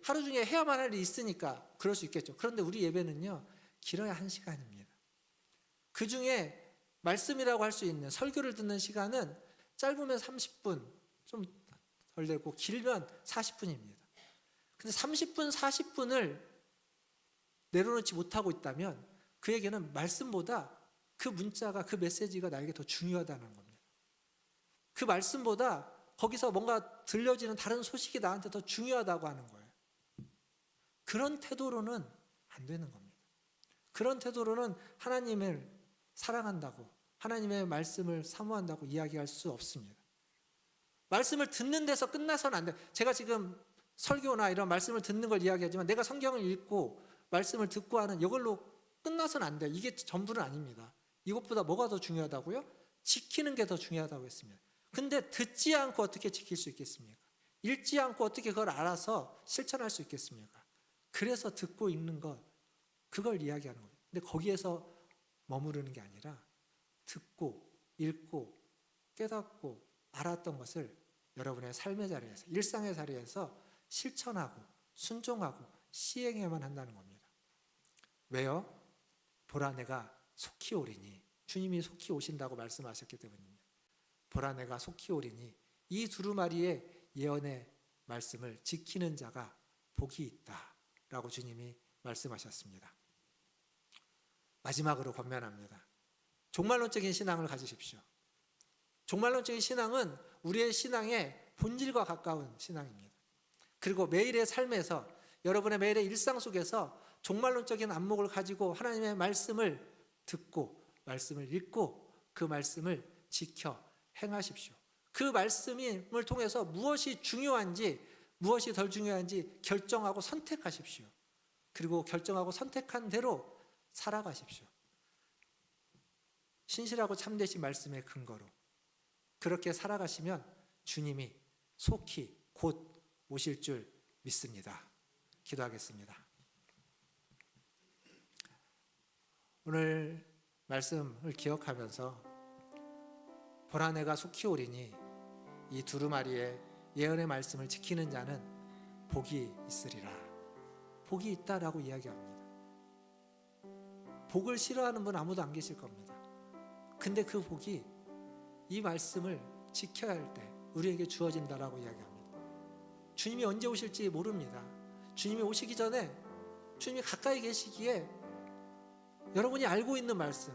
하루 중에 해야만 할 일이 있으니까 그럴 수 있겠죠. 그런데 우리 예배는요, 길어야 1시간입니다. 그 중에 말씀이라고 할 수 있는 설교를 듣는 시간은 짧으면 30분, 좀 덜 되고 길면 40분입니다. 근데 30분, 40분을 내려놓지 못하고 있다면 그에게는 말씀보다 그 문자가, 그 메시지가 나에게 더 중요하다는 겁니다. 그 말씀보다 거기서 뭔가 들려지는 다른 소식이 나한테 더 중요하다고 하는 거예요. 그런 태도로는 안 되는 겁니다. 그런 태도로는 하나님을 사랑한다고, 하나님의 말씀을 사모한다고 이야기할 수 없습니다. 말씀을 듣는 데서 끝나서는 안 돼요. 제가 지금 설교나 이런 말씀을 듣는 걸 이야기하지만 내가 성경을 읽고 말씀을 듣고 하는 이걸로 끝나서는 안 돼요. 이게 전부는 아닙니다. 이것보다 뭐가 더 중요하다고요? 지키는 게 더 중요하다고 했습니다. 근데 듣지 않고 어떻게 지킬 수 있겠습니까? 읽지 않고 어떻게 그걸 알아서 실천할 수 있겠습니까? 그래서 듣고 읽는 것, 그걸 이야기하는 거예요. 근데 거기에서 머무르는 게 아니라 듣고 읽고 깨닫고 알았던 것을 여러분의 삶의 자리에서, 일상의 자리에서 실천하고 순종하고 시행해야만 한다는 겁니다. 왜요? 보라 내가 속히 오리니, 주님이 속히 오신다고 말씀하셨기 때문입니다. 보라 내가 속히 오리니, 이 두루마리의 예언의 말씀을 지키는 자가 복이 있다 라고 주님이 말씀하셨습니다. 마지막으로 권면합니다. 종말론적인 신앙을 가지십시오. 종말론적인 신앙은 우리의 신앙의 본질과 가까운 신앙입니다. 그리고 매일의 삶에서, 여러분의 매일의 일상 속에서 종말론적인 안목을 가지고 하나님의 말씀을 듣고 말씀을 읽고 그 말씀을 지켜 행하십시오. 그 말씀을 통해서 무엇이 중요한지 무엇이 덜 중요한지 결정하고 선택하십시오. 그리고 결정하고 선택한 대로 살아가십시오. 신실하고 참되신 말씀의 근거로 그렇게 살아가시면 주님이 속히 곧 오실 줄 믿습니다. 기도하겠습니다. 오늘 말씀을 기억하면서 보라 내가 속히 오리니 이 두루마리의 예언의 말씀을 지키는 자는 복이 있으리라. 복이 있다라고 이야기합니다. 복을 싫어하는 분 아무도 안 계실 겁니다. 근데 그 복이 이 말씀을 지켜야 할 때 우리에게 주어진다라고 이야기합니다. 주님이 언제 오실지 모릅니다. 주님이 오시기 전에, 주님이 가까이 계시기에 여러분이 알고 있는 말씀,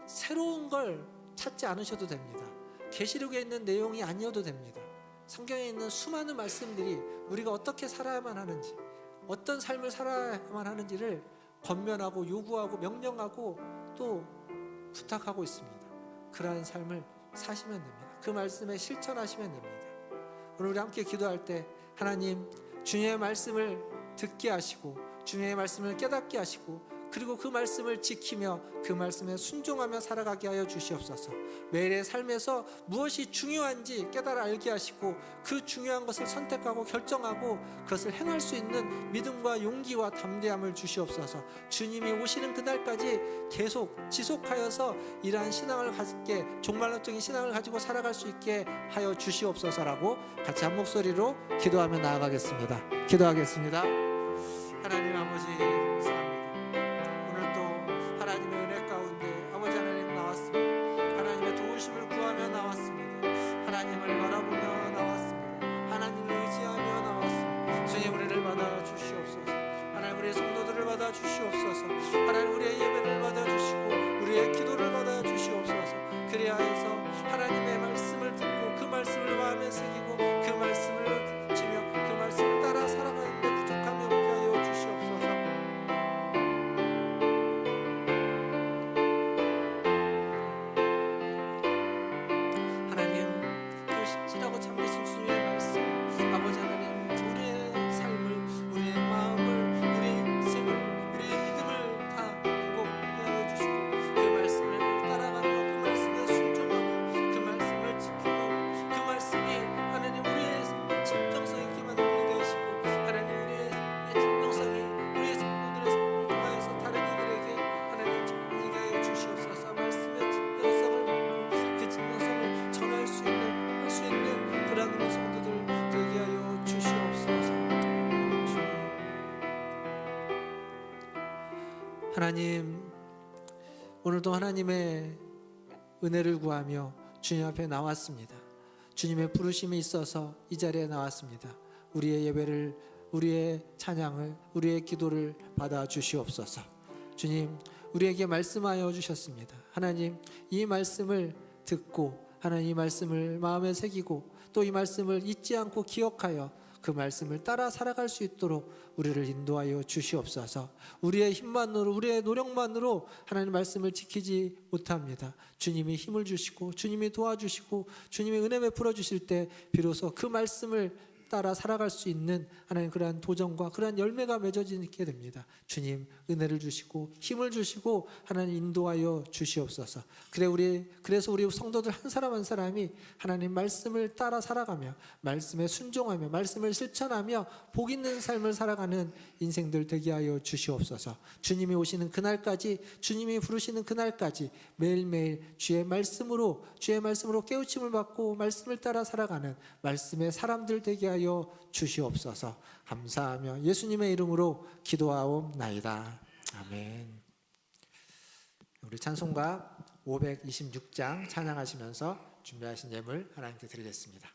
새로운 걸 찾지 않으셔도 됩니다. 계시록에 있는 내용이 아니어도 됩니다. 성경에 있는 수많은 말씀들이 우리가 어떻게 살아야만 하는지, 어떤 삶을 살아야만 하는지를 권면하고 요구하고 명령하고 또 부탁하고 있습니다. 그러한 삶을 사시면 됩니다. 그 말씀에 실천하시면 됩니다. 오늘 우리 함께 기도할 때 하나님, 주님의 말씀을 듣게 하시고 주님의 말씀을 깨닫게 하시고 그리고 그 말씀을 지키며 그 말씀에 순종하며 살아가게 하여 주시옵소서. 매일의 삶에서 무엇이 중요한지 깨달아 알게 하시고 그 중요한 것을 선택하고 결정하고 그것을 행할 수 있는 믿음과 용기와 담대함을 주시옵소서. 주님이 오시는 그날까지 계속 지속하여서 이러한 신앙을 가지게, 종말론적인 신앙을 가지고 살아갈 수 있게 하여 주시옵소서라고 같이 한 목소리로 기도하며 나아가겠습니다. 기도하겠습니다. 하나님 아버지, 하나님의 은혜 가운데 아버지 하나님 나왔습니다. 하나님의 도우심을 구하며 나왔습니다. 하나님을 바라보며 나왔습니다. 하나님을 의지하며 나왔습니다. 주님 우리를 받아 주시옵소서. 하나님 우리의 성도들을 받아 주시옵소서. 하나님 우리의 예배를 받아 주시고 우리의 기도를 받아 주시옵소서. 그리하여서 하나님의 말씀을 듣고 그 말씀을 마음에 새기고 그 말씀을 지며 그 말씀을 따라 살아가는데 부족함이 없게 하여 주시옵소서. 신실하고 참되신 주님의 말씀, 아버지 하나님 우리의 삶을, 우리의 마음을, 우리의 생을, 우리의 믿음을 다 보고하여 주시고 그 말씀을 따라가며 그 말씀에 순종하며 그 말씀을 지키고 그 말씀이 하나님 우리의 진정성 있게 만들게 하시고 하나님 우리의 진정성이 우리의 성도들의 삶을 통하여서 다른 이들에게 하나님 전하게 하여 주시옵소서. 말씀의 진정성을 받고 그 진정성을 전할 수 있는 그런 우리 성도들 되게 하여 주시옵소서. 하나님, 오늘도 하나님의 은혜를 구하며 주님 앞에 나왔습니다. 주님의 부르심이 있어서 이 자리에 나왔습니다. 우리의 예배를, 우리의 찬양을, 우리의 기도를 받아 주시옵소서. 주님, 우리에게 말씀하여 주셨습니다. 하나님, 이 말씀을 듣고 하나님 이 말씀을 마음에 새기고 또 이 말씀을 잊지 않고 기억하여 그 말씀을 따라 살아갈 수 있도록 우리를 인도하여 주시옵소서. 우리의 힘만으로, 우리의 노력만으로 하나님 말씀을 지키지 못합니다. 주님이 힘을 주시고 주님이 도와주시고 주님이 은혜 베풀어 주실 때 비로소 그 말씀을 따라 살아갈 수 있는 하나님 그러한 도전과 그러한 열매가 맺어지게 됩니다. 주님 은혜를 주시고 힘을 주시고 하나님 인도하여 주시옵소서. 그래서 우리 성도들 한 사람 한 사람이 하나님 말씀을 따라 살아가며 말씀에 순종하며 말씀을 실천하며 복 있는 삶을 살아가는 인생들 되게 하여 주시옵소서. 주님이 오시는 그날까지, 주님이 부르시는 그날까지 매일매일 주의 말씀으로 깨우침을 받고 말씀을 따라 살아가는 말씀의 사람들 되게 하여 주시옵소서. 감사하며 예수님의 이름으로 기도하옵나이다. 아멘. 우리 찬송가 526장 찬양하시면서 준비하신 예물 하나님께 드리겠습니다.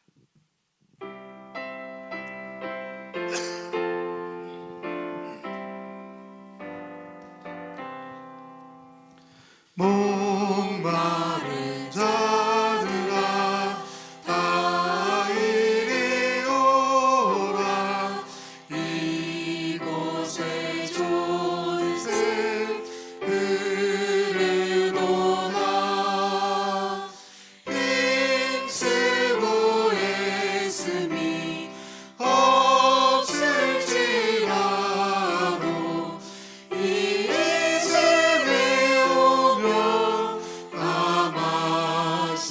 목마른 자들아 다 이리 오라. 이곳에 좋은 샘 흐르도다. 힘쓰고 애씀이 없을지라도 이 샘에 오면 다 마시겠네.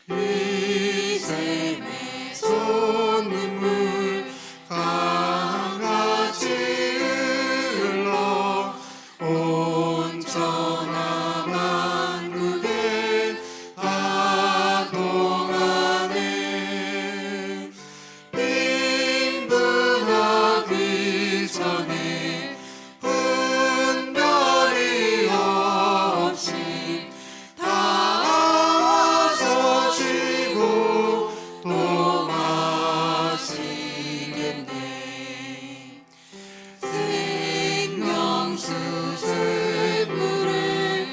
이 샘에 솟는물 강같이 흘러 온 천하 만국에 다 통하네. 빈분하기 전에 분별이 없이 다 와서 쉬고 또 마시겠네. 생명수 샘물을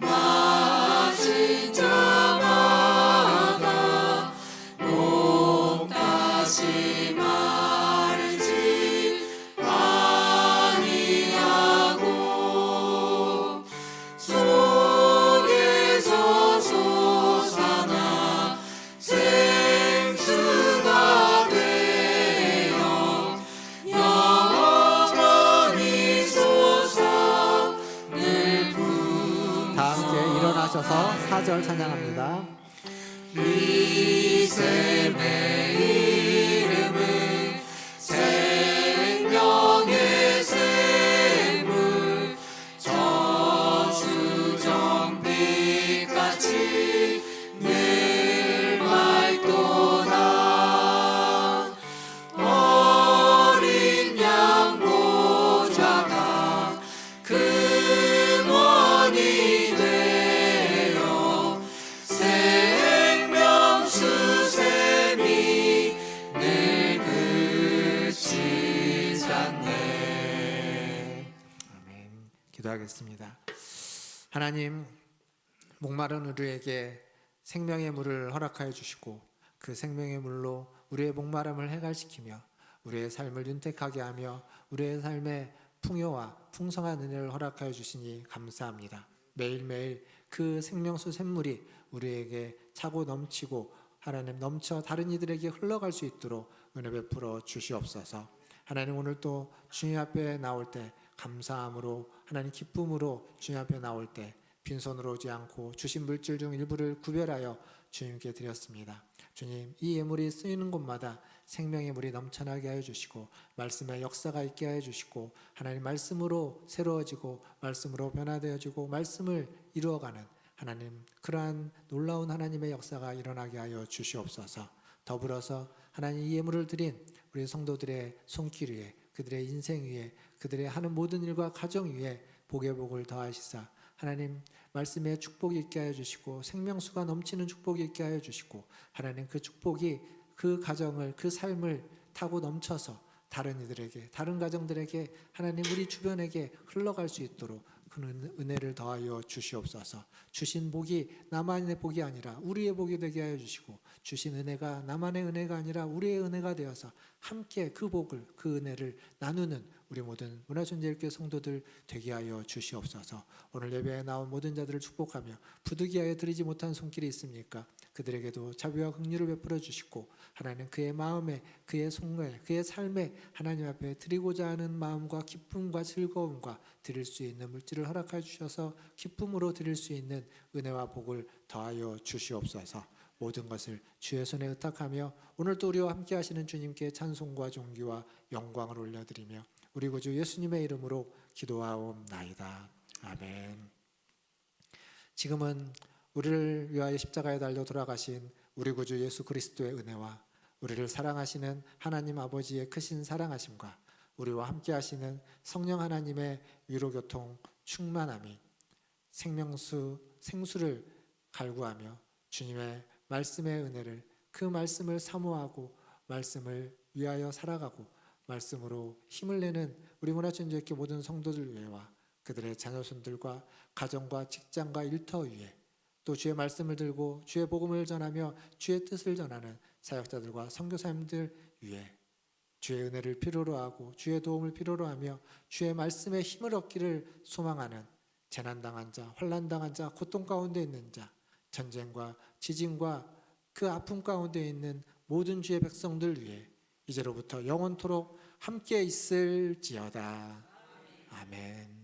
마신 자마다 목 다시 마르지 아니하고 속에서 솟아나 생수가 되어 영원히 솟아 늘 다 함께 일어나셔서 4절 찬양합니다. 이 샘의 이름은 생명의 샘물. 저수정빛같이 늘 맑도다. 어린 양 보좌가 근원이 되어 생명수 샘이 늘 그치지 않네. 아멘. 기도하겠습니다. 하나님, 목마른 우리에게 생명의 물을 허락하여 주시고 그 생명의 물로 우리의 목마름을 해갈시키며 우리의 삶을 윤택하게 하며 우리의 삶에 풍요와 풍성한 은혜를 허락하여 주시니 감사합니다. 매일매일 그 생명수 샘물이 우리에게 차고 넘치고 하나님 넘쳐 다른 이들에게 흘러갈 수 있도록 은혜 베풀어 주시옵소서. 하나님, 오늘 또 주님 앞에 나올 때 감사함으로 하나님 기쁨으로 주님 앞에 나올 때 빈손으로 오지 않고 주신 물질 중 일부를 구별하여 주님께 드렸습니다. 주님, 이 예물이 쓰이는 곳마다 생명의 물이 넘쳐나게 하여 주시고 말씀의 역사가 있게 하여 주시고 하나님 말씀으로 새로워지고 말씀으로 변화되어지고 말씀을 이루어가는 하나님, 그러한 놀라운 하나님의 역사가 일어나게 하여 주시옵소서. 더불어서 하나님, 이 예물을 드린 우리 성도들의 손길 위에, 그들의 인생 위에, 그들의 하는 모든 일과 가정 위에 복의 복을 더하시사 하나님 말씀에 축복이 있게 하여 주시고 생명수가 넘치는 축복이 있게 하여 주시고 하나님, 그 축복이 그 가정을, 그 삶을 타고 넘쳐서 다른 이들에게, 다른 가정들에게, 하나님 우리 주변에게 흘러갈 수 있도록 그 은혜를 더하여 주시옵소서. 주신 복이 나만의 복이 아니라 우리의 복이 되게 하여 주시고, 주신 은혜가 나만의 은혜가 아니라 우리의 은혜가 되어서 함께 그 복을, 그 은혜를 나누는 우리 모든 문화촌제일교회 성도들 되게 하여 주시옵소서. 오늘 예배에 나온 모든 자들을 축복하며 부득이하여 드리지 못한 손길이 있습니까? 그들에게도 자비와 긍휼을 베풀어 주시고, 하나님 그의 마음에, 그의 속에, 그의 삶에 하나님 앞에 드리고자 하는 마음과 기쁨과 즐거움과 드릴 수 있는 물질을 허락하여 주셔서 기쁨으로 드릴 수 있는 은혜와 복을 더하여 주시옵소서. 모든 것을 주의 손에 의탁하며 오늘 또 우리와 함께 하시는 주님께 찬송과 존귀와 영광을 올려드리며 우리 구주 예수님의 이름으로 기도하옵나이다. 아멘. 지금은 우리를 위하여 십자가에 달려 돌아가신 우리 구주 예수 그리스도의 은혜와 우리를 사랑하시는 하나님 아버지의 크신 사랑하심과 우리와 함께 하시는 성령 하나님의 위로교통 충만함이 생수를 갈구하며 주님의 말씀의 은혜를, 그 말씀을 사모하고 말씀을 위하여 살아가고 말씀으로 힘을 내는 우리 문화촌교회 모든 성도들 위에와 그들의 자녀손들과 가정과 직장과 일터 위에, 또 주의 말씀을 들고 주의 복음을 전하며 주의 뜻을 전하는 사역자들과 선교사님들 위에 주의 은혜를 필요로 하고 주의 도움을 필요로 하며 주의 말씀에 힘을 얻기를 소망하는 재난당한 자, 환난당한 자, 고통 가운데 있는 자, 전쟁과 지진과 그 아픔 가운데 있는 모든 주의 백성들 위해 이제로부터 영원토록 함께 있을지어다. 아멘.